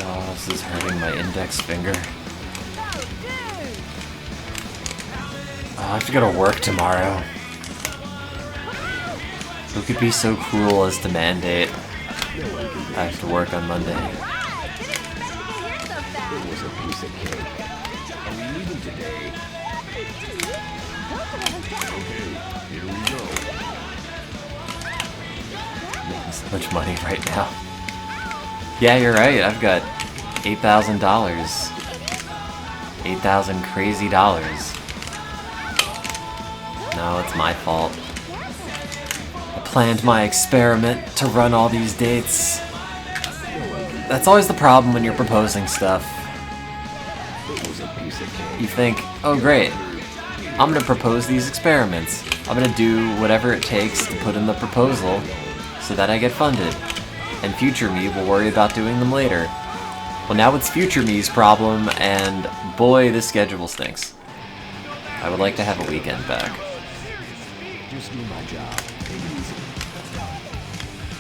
Oh, this is hurting my index finger. Oh, I have to go to work tomorrow. Who could be so cruel as to mandate I have to work on Monday? It was a piece of cake. Are we leaving today? Okay, here we go. Making so much money right now. Yeah, you're right. I've got $8,000. 8,000 crazy dollars. No, it's my fault. I planned my experiment to run all these dates. That's always the problem when you're proposing stuff. It was a piece of cake. You think, oh great, I'm gonna propose these experiments. I'm gonna do whatever it takes to put in the proposal so that I get funded. And future me will worry about doing them later. Well, now it's future me's problem, and boy, this schedule stinks. I would like to have a weekend back. Just do my job. Take it easy.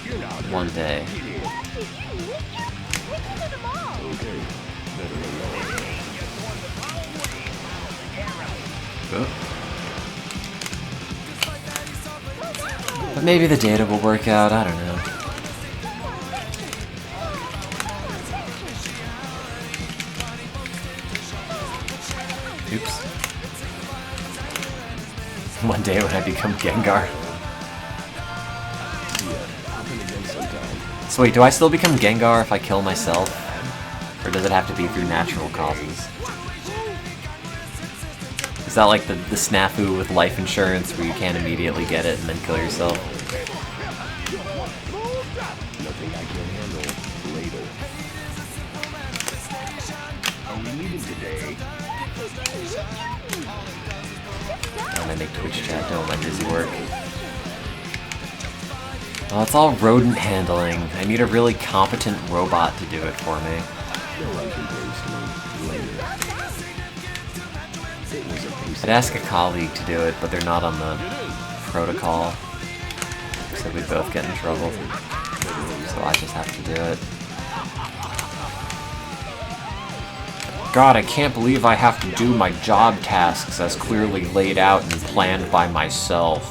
You're not hurt. One day. Okay, better than But maybe the data will work out, I don't know. Oops. One day when I become Gengar. hop in again sometime. So wait, do I still become Gengar if I kill myself? Or does it have to be through natural causes? Is that like the snafu with life insurance where you can't immediately get it and then kill yourself? Nothing I can handle later. Are we leaving today? And I make Twitch chat doing my busy work. Well, it's all rodent handling. I need a really competent robot to do it for me. No one can taste me later. It was a piece I'd ask a colleague to do it, but they're not on the protocol. So we'd both get in trouble. So I just have to do it. God, I can't believe I have to do my job tasks as clearly laid out and planned by myself.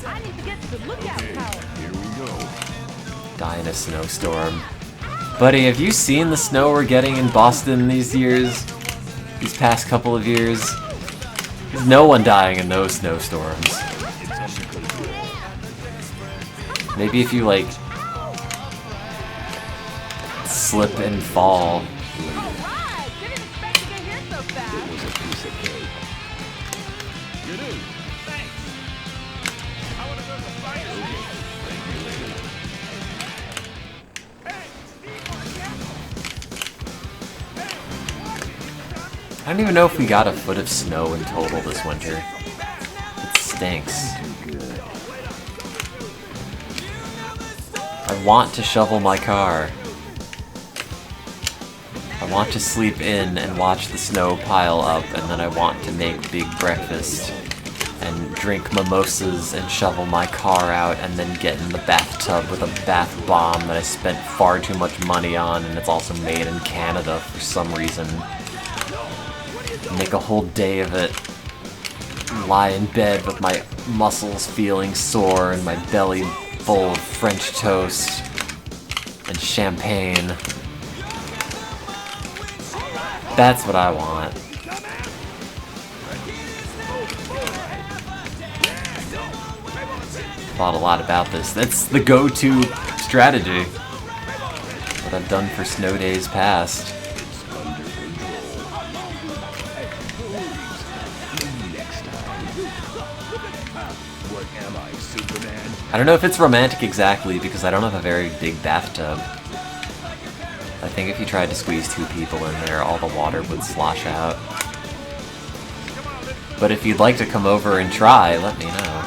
I need to get to the lookout tower. Here we go. Die in a snowstorm. Buddy, have you seen the snow we're getting in Boston these years? These past couple of years? There's no one dying in those snowstorms. Maybe if you, like, slip and fall. Alright, didn't expect to get here so fast. It was a piece of cake. Get in. Thanks. I want to go to the fire. Thank you later. I don't even know if we got a foot of snow in total this winter. It stinks. I want to shovel my car. I want to sleep in and watch the snow pile up, and then I want to make big breakfast and drink mimosas and shovel my car out and then get in the bathtub with a bath bomb that I spent far too much money on, and it's also made in Canada for some reason. Make a whole day of it. Lie in bed with my muscles feeling sore and my belly full of French toast and champagne. That's what I want. thought a lot about this. That's the go-to strategy. What I've done for snow days past. I don't know if it's romantic exactly, because I don't have a very big bathtub. I think if you tried to squeeze 2 people in there, all the water would slosh out. But if you'd like to come over and try, let me know.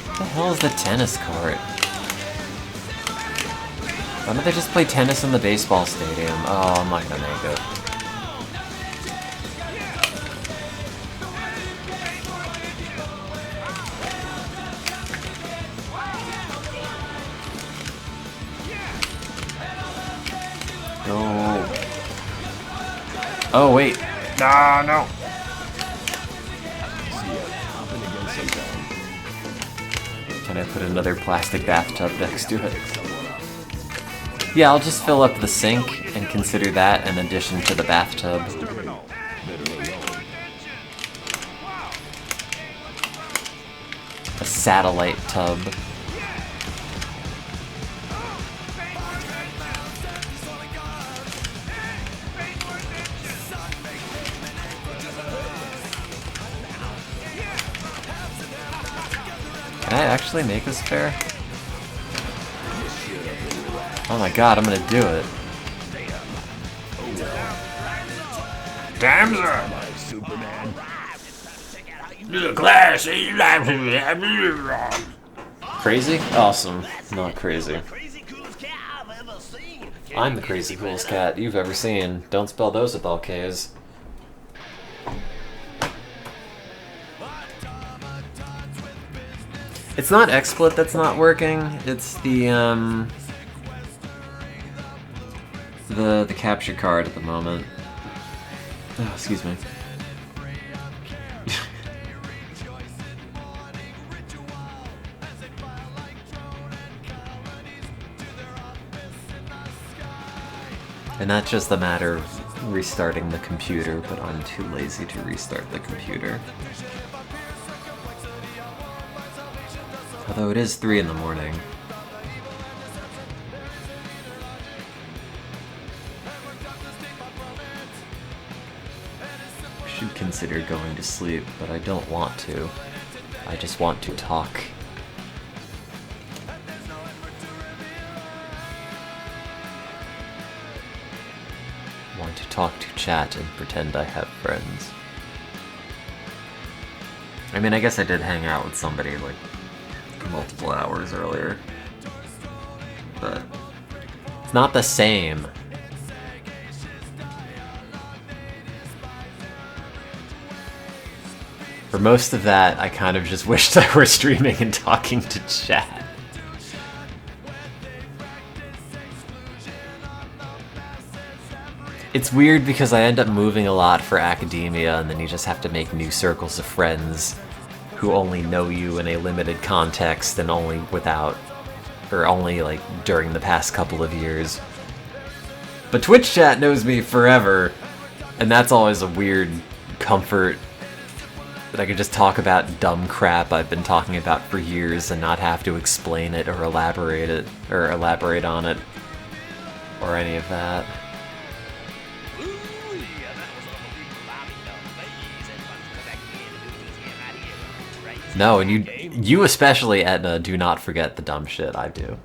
What the hell is the tennis court? Why don't they just play tennis in the baseball stadium? Oh, I'm not gonna make it. No. Oh, wait. No. Can I put another plastic bathtub next to it? Yeah, I'll just fill up the sink and consider that in addition to the bathtub. A satellite tub. Can I actually make this fair? Oh my god, I'm gonna do it. Damn, sir! Classy. Crazy? Awesome. Not crazy. I'm the crazy coolest cat you've ever seen. Don't spell those with all K's. It's not XSplit that's not working, it's the capture card at the moment. Oh, excuse me. And not just a matter of restarting the computer, but I'm too lazy to restart the computer. Although it is 3 in the morning. I should consider going to sleep, but I don't want to. I just want to talk. Want to talk to chat and pretend I have friends. I mean, I guess I did hang out with somebody like multiple hours earlier, but it's not the same. For most of that, I kind of just wished I were streaming and talking to chat. It's weird because I end up moving a lot for academia, and then you just have to make new circles of friends who only know you in a limited context and only like during the past couple of years. But Twitch chat knows me forever, and that's always a weird comfort that I could just talk about dumb crap I've been talking about for years and not have to explain it or elaborate on it or any of that. No, and you especially, Etna, do not forget the dumb shit I do.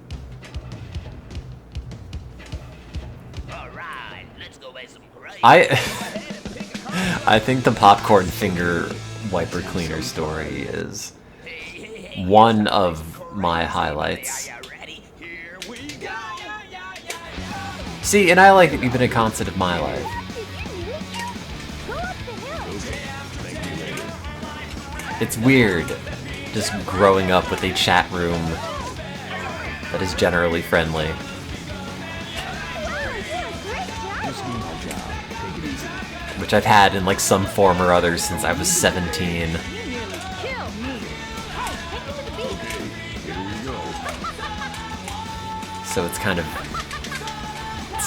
I think the popcorn finger wiper cleaner story is one of my highlights. See, and I like that you've been a constant of my life. It's weird, just growing up with a chat room that is generally friendly. Which I've had in like some form or other since I was 17. So it's kind of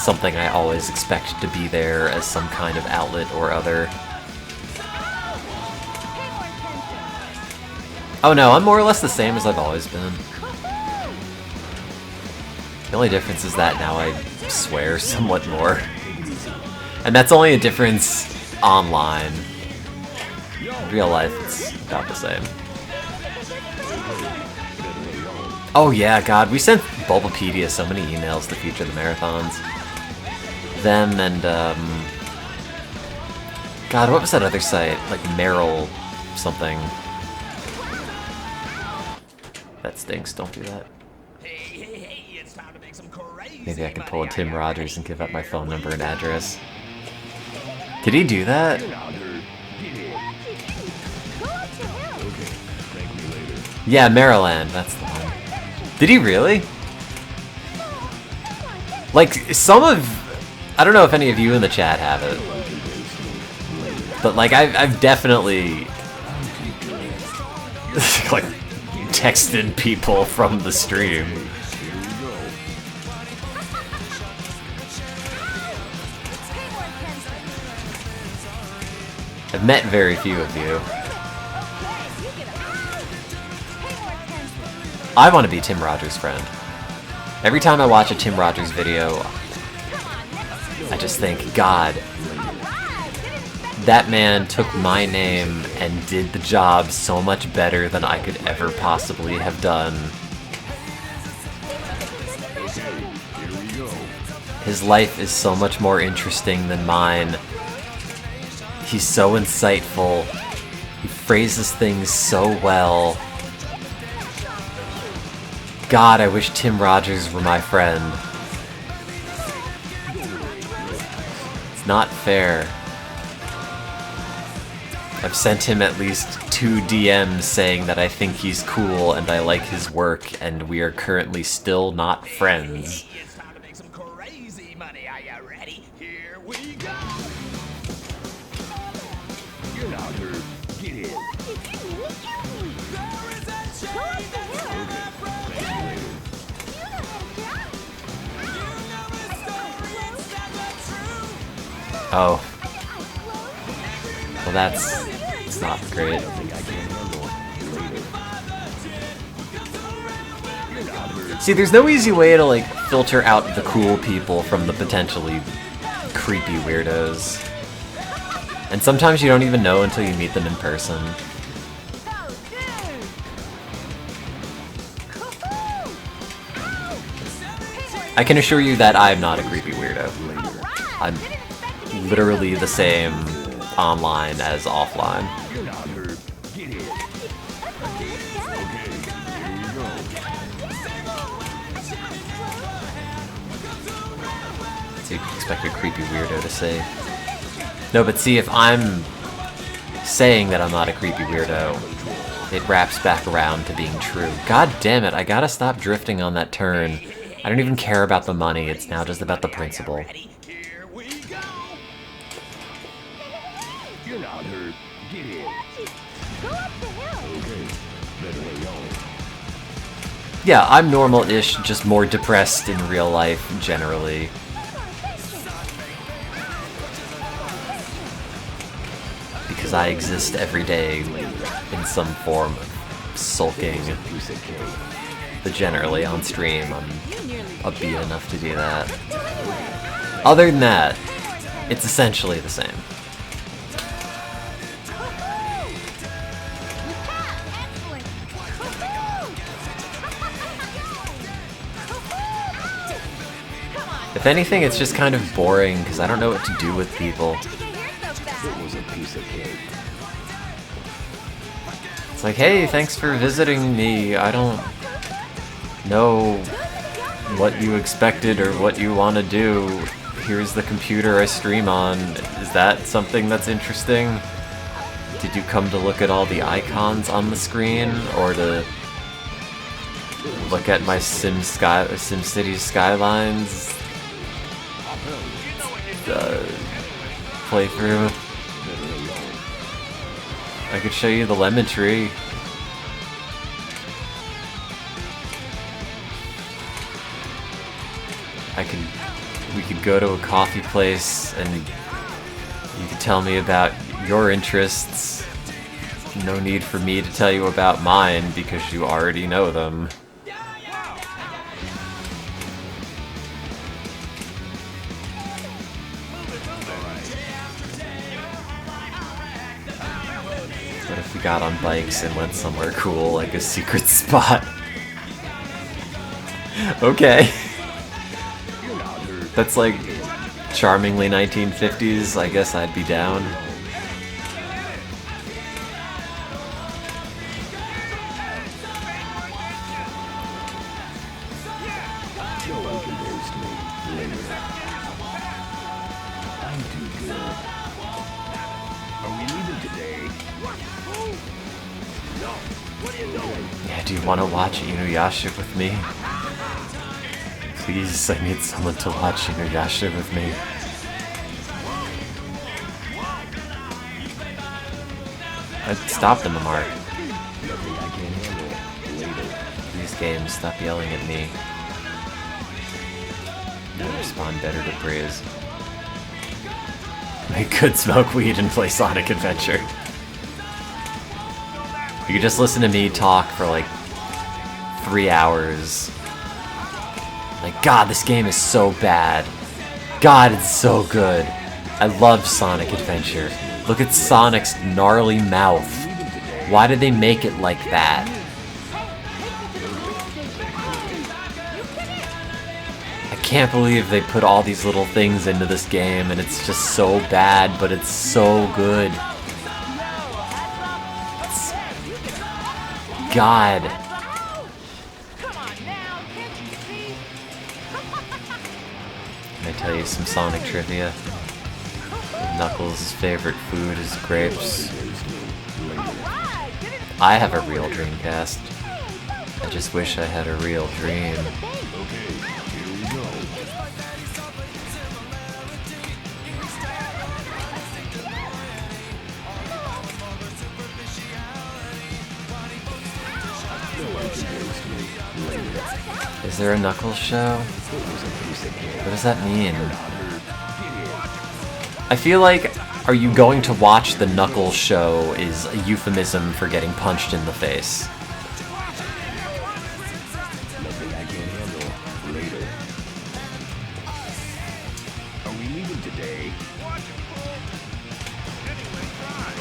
something I always expect to be there as some kind of outlet or other. Oh no, I'm more or less the same as I've always been. The only difference is that now I swear somewhat more. And that's only a difference online. In real life, it's about the same. Oh yeah, God, we sent Bulbapedia so many emails to feature the marathons. Them and, God, what was that other site? Like Meryl something. That stinks, don't do that. Hey, it's time to make some crazy Maybe I can money. pull a Tim Are you Rogers ready? and give up my Here phone we number and go. address. Did he do that? You're not hurt. Get it. Go up to him. Okay. Thank me later. Yeah, Maryland, that's the one. Did he really? Like, some of... I don't know if any of you in the chat have it. But, like, I've definitely... like, texted people from the stream. I've met very few of you. I want to be Tim Rogers' friend. Every time I watch a Tim Rogers video, I just think, God, that man took my name and did the job so much better than I could ever possibly have done. Here we go. His life is so much more interesting than mine. He's so insightful. He phrases things so well. God, I wish Tim Rogers were my friend. It's not fair. I've sent him at least 2 DMs saying that I think he's cool and I like his work, and we are currently still not friends. Hey, it's time to make some crazy money. Are you ready? Here we go. You're not hurt. Get it. Oh. Well, that's... it's not great. See, there's no easy way to, like, filter out the cool people from the potentially creepy weirdos. And sometimes you don't even know until you meet them in person. I can assure you that I'm not a creepy weirdo. I'm literally the same online as offline. You're not hurt. Get it. Okay. Here we go. So you expect a creepy weirdo to say. No, but see, if I'm saying that I'm not a creepy weirdo, it wraps back around to being true. God damn it, I gotta stop drifting on that turn. I don't even care about the money, it's now just about the principle. Ready? Here we go. You're not hurt. Get it. Go up to him. Okay. Better lay on. Yeah, I'm normal-ish, just more depressed in real life, generally. Because I exist every day in some form of sulking. Piece of cake. But generally, on stream, I'm upbeat enough to do that. Other than that, it's essentially the same. If anything, it's just kind of boring, because I don't know what to do with people. It was a piece of cake. It's like, hey, thanks for visiting me. I don't know what you expected or what you want to do. Here's the computer I stream on. Is that something that's interesting? Did you come to look at all the icons on the screen, or to look at my SimCity skylines playthrough? I could show you the lemon tree. I can we could go to a coffee place and you could tell me about your interests. No need for me to tell you about mine because you already know them. What if we got on bikes and went somewhere cool, like a secret spot? Okay. That's like charmingly 1950s. I guess I'd be down. No one can roast me later. I'm too good. Are we leaving today? No. What are you doing? Yeah, do you want to watch Inuyasha with me? Please, I need someone to watch Inuyasha with me. I stopped them, Mark. Nothing I can't handle later. Please, games, stop yelling at me. I respond better to praise. I could smoke weed and play Sonic Adventure. You could just listen to me talk for like 3 hours. Like, God, this game is so bad. God, it's so good. I love Sonic Adventure. Look at Sonic's gnarly mouth. Why did they make it like that? I can't believe they put all these little things into this game and it's just so bad, but it's so good. God. Come on now, can't you see? Can I tell you some Sonic trivia? Knuckles' favorite food is grapes. Alright, get it. I have a real Dreamcast. I just wish I had a real dream. Okay, here we go. No one can roast me later. Is there a Knuckles show? It was a piece of cake. What does that mean? I feel like, are you going to watch the Knuckles show is a euphemism for getting punched in the face. Nothing I can't handle later. Are we leaving today?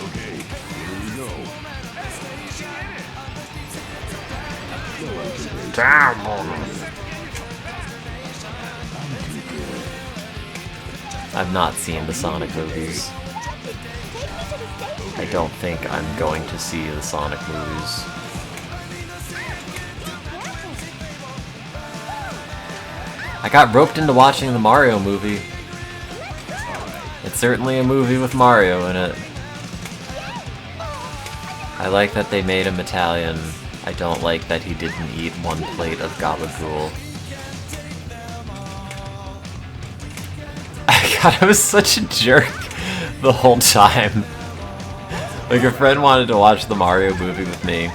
Okay, here we go. No one can roast I've not seen the Sonic movies. I don't think I'm going to see the Sonic movies. I got roped into watching the Mario movie. It's certainly a movie with Mario in it. I like that they made him Italian. I don't like that he didn't eat one plate of gabagool. God, I was such a jerk the whole time. Like, a friend wanted to watch the Mario movie with me,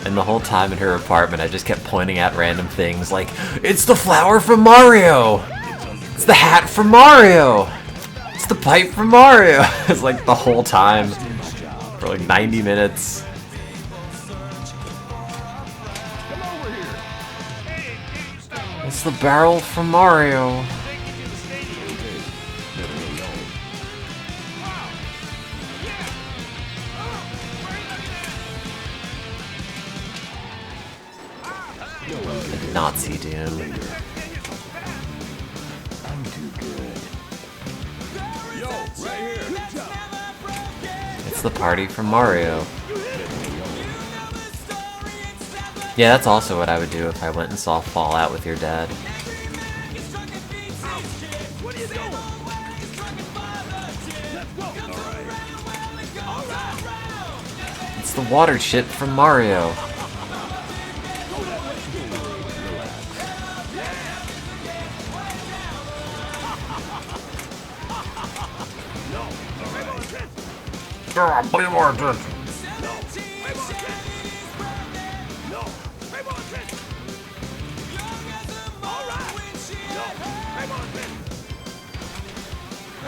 and the whole time in her apartment I just kept pointing at random things like, it's the flower from Mario! It's the hat from Mario! It's the pipe from Mario! It's like the whole time, for like 90 minutes. It's the barrel from Mario. Nazi Doom. I'm too good. Yo, right here. It's the party from Mario. Yeah, that's also what I would do if I went and saw Fallout with your dad. It's the water chip from Mario. Pay more attention.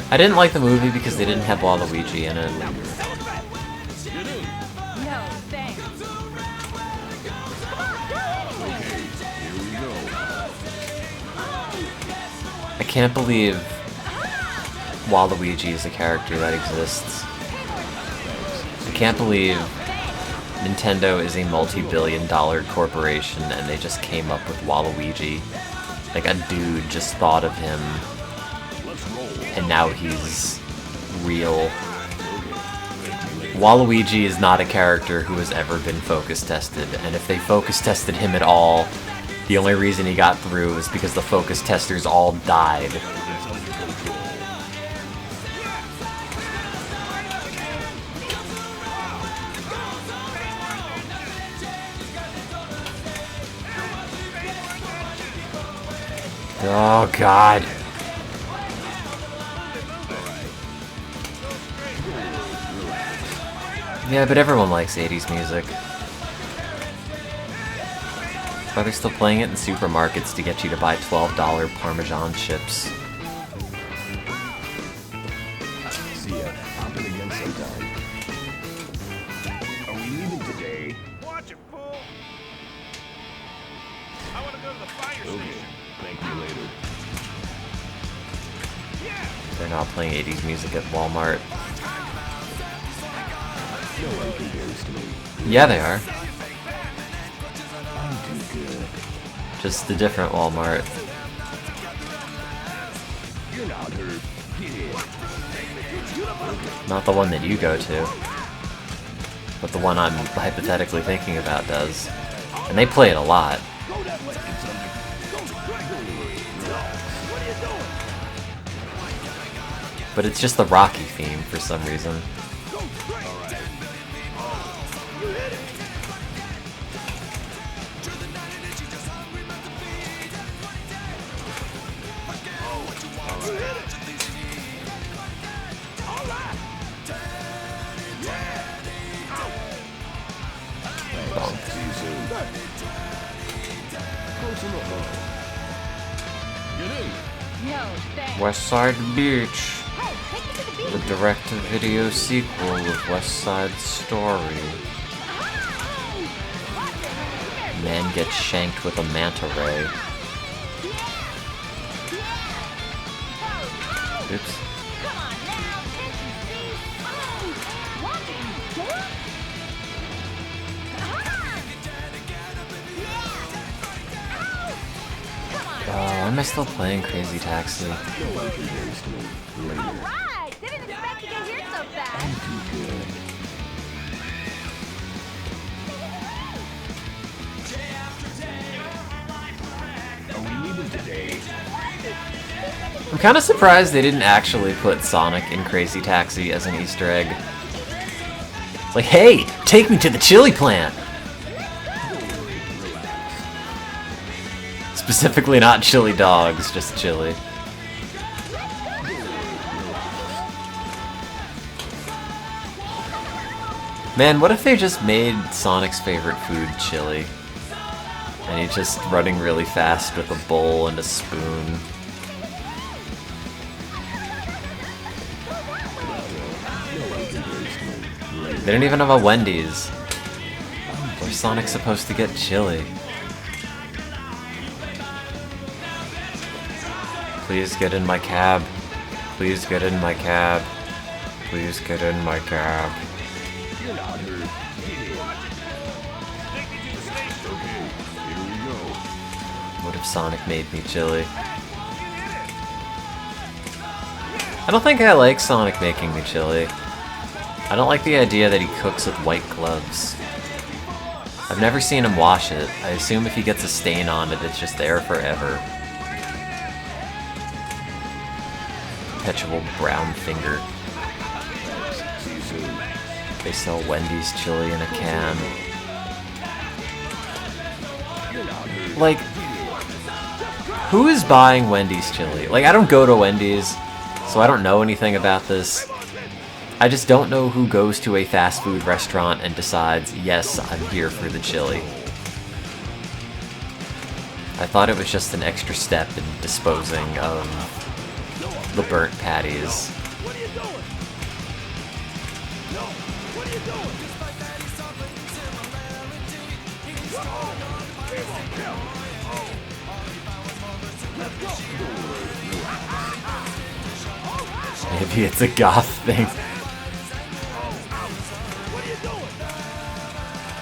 I didn't like the movie because they didn't have Waluigi in it. No, thanks. Here we go. I can't believe Waluigi is a character that exists. I can't believe Nintendo is a multi-billion-dollar corporation and they just came up with Waluigi. Like, a dude just thought of him, and now he's real. Waluigi is not a character who has ever been focus tested, and if they focus tested him at all, the only reason he got through is because the focus testers all died. Oh god. Yeah, but everyone likes 80s music. That's why they're still playing it in supermarkets to get you to buy $12 Parmesan chips. See ya. Hop in again sometime. Are we leaving today? Watch it, fool. I want to go to the fire Okay. station. Thank you later. They're not playing 80s music at Walmart. No one compares to me. Yeah, they are. I'm too good. Just a different Walmart. You're not hurt. Get in. Not the one that you go to. But the one I'm hypothetically thinking about does. And they play it a lot. Go that way. It's under. Go. What are you doing? But it's just the Rocky theme for some reason. Go straight. All right. You hit it. Bonk. See you soon. Close enough. Get in. No, thanks. West Side Beach. Hey, take me to the The beach. direct-to-video sequel of West Side Story. Man gets shanked with a manta ray. Oops. Come on now, can't you see? Oh, walking dork. Why am I still playing Crazy Taxi? No one compares to me. Later. Alright, didn't expect to get here so fast. I'm too good. Are we leaving today? I'm kind of surprised they didn't actually put Sonic in Crazy Taxi as an Easter egg. It's like, hey, take me to the chili plant! Specifically not chili dogs, just chili. Man, what if they just made Sonic's favorite food chili? And he's just running really fast with a bowl and a spoon. They don't even have a Wendy's. Where's Sonic supposed to get chili? Please get in my cab. Please get in my cab. Please get in my cab. You're not hurt. Get in. Okay, here we go. What if Sonic made me chili? I don't think I like Sonic making me chili. I don't like the idea that he cooks with white gloves. I've never seen him wash it. I assume if he gets a stain on it, it's just there forever. Perpetual brown finger. See you soon. They sell Wendy's chili in a can. You're not hurt. Like, who is buying Wendy's chili? Like, I don't go to Wendy's, so I don't know anything about this. I just don't know who goes to a fast food restaurant and decides, yes, I'm here for the chili. I thought it was just an extra step in disposing of the burnt patties. What are you doing? No, what are you doing? Maybe it's a goth thing.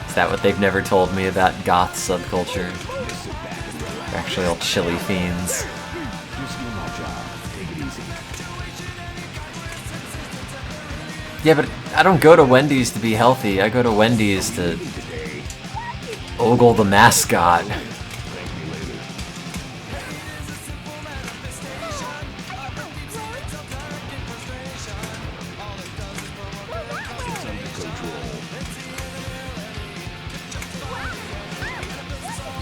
Is that what they've never told me about goth subculture? They're actually all chili fiends. Yeah, but I don't go to Wendy's to be healthy. I go to Wendy's to ogle the mascot.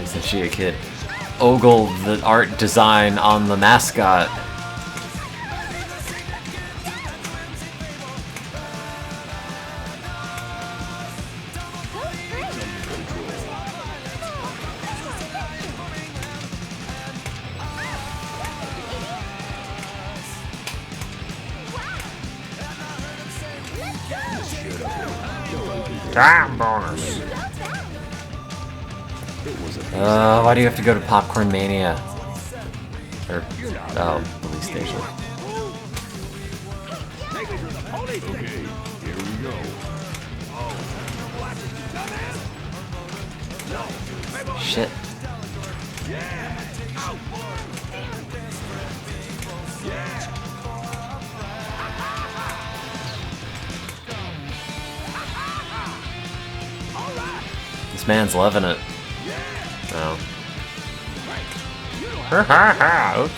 Isn't she a kid? Ogle the art design on the mascot. Time bonus. Why do you have to go to Popcorn Mania? Or, oh, police station. Okay, here we go. Shit. This man's loving it. Oh. Oops.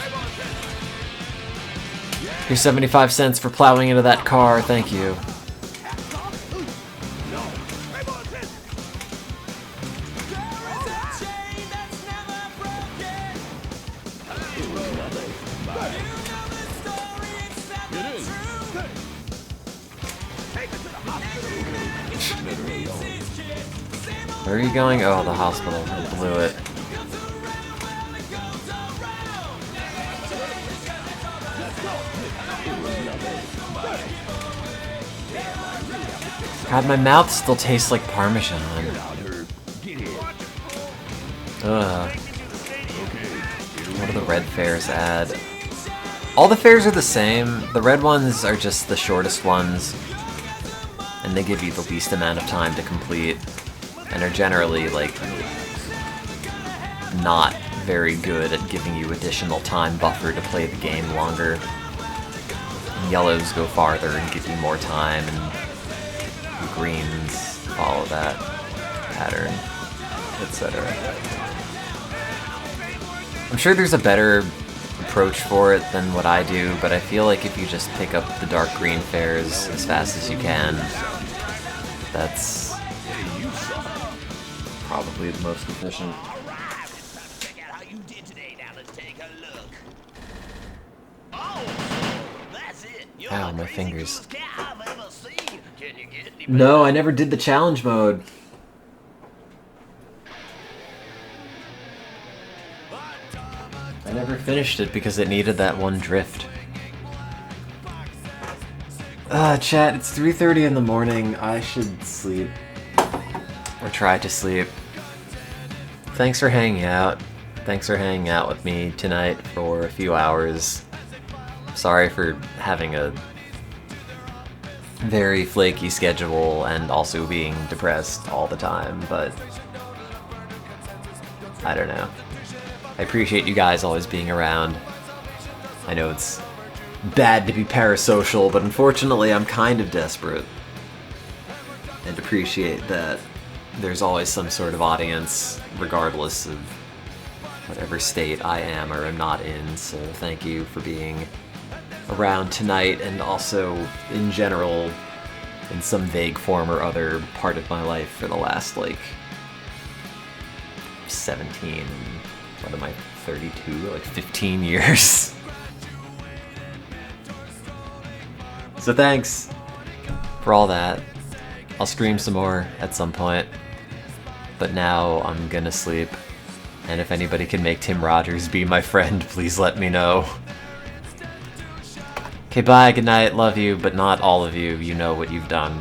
Here's 75 cents for plowing into that car, thank you. Where are you going? Oh, the hospital. I blew it. God, my mouth still tastes like Parmesan. Ugh. What do the red fairs add? All the fairs are the same. The red ones are just the shortest ones. And they give you the least amount of time to complete. And are generally, like, not very good at giving you additional time buffer to play the game longer. Yellows go farther and give you more time, and greens follow that pattern, etc. I'm sure there's a better approach for it than what I do, but I feel like if you just pick up the dark green fairs as fast as you can, that's probably the most efficient. Alright, it's time to check out how you did today. Now let's take a look. Oh, that's it. You're Ow, the my crazy fingers. coolest guy I've ever seen. Can you get any No, I never did the challenge mode. I never finished it because it needed that one drift. Chat, it's 3:30 in the morning. I should sleep. Or try to sleep. Thanks for hanging out. Thanks for hanging out with me tonight for a few hours. Sorry for having a very flaky schedule and also being depressed all the time, but I don't know. I appreciate you guys always being around. I know it's bad to be parasocial, but unfortunately I'm kind of desperate. And appreciate that there's always some sort of audience, regardless of whatever state I am or am not in, so thank you for being around tonight, and also, in general, in some vague form or other part of my life for the last, like, 17, what am I, 32, like 15 years. So thanks for all that. I'll stream some more at some point, but now I'm gonna sleep, and if anybody can make Tim Rogers be my friend, please let me know. Okay, bye, good night, love you, but not all of you. You know what you've done.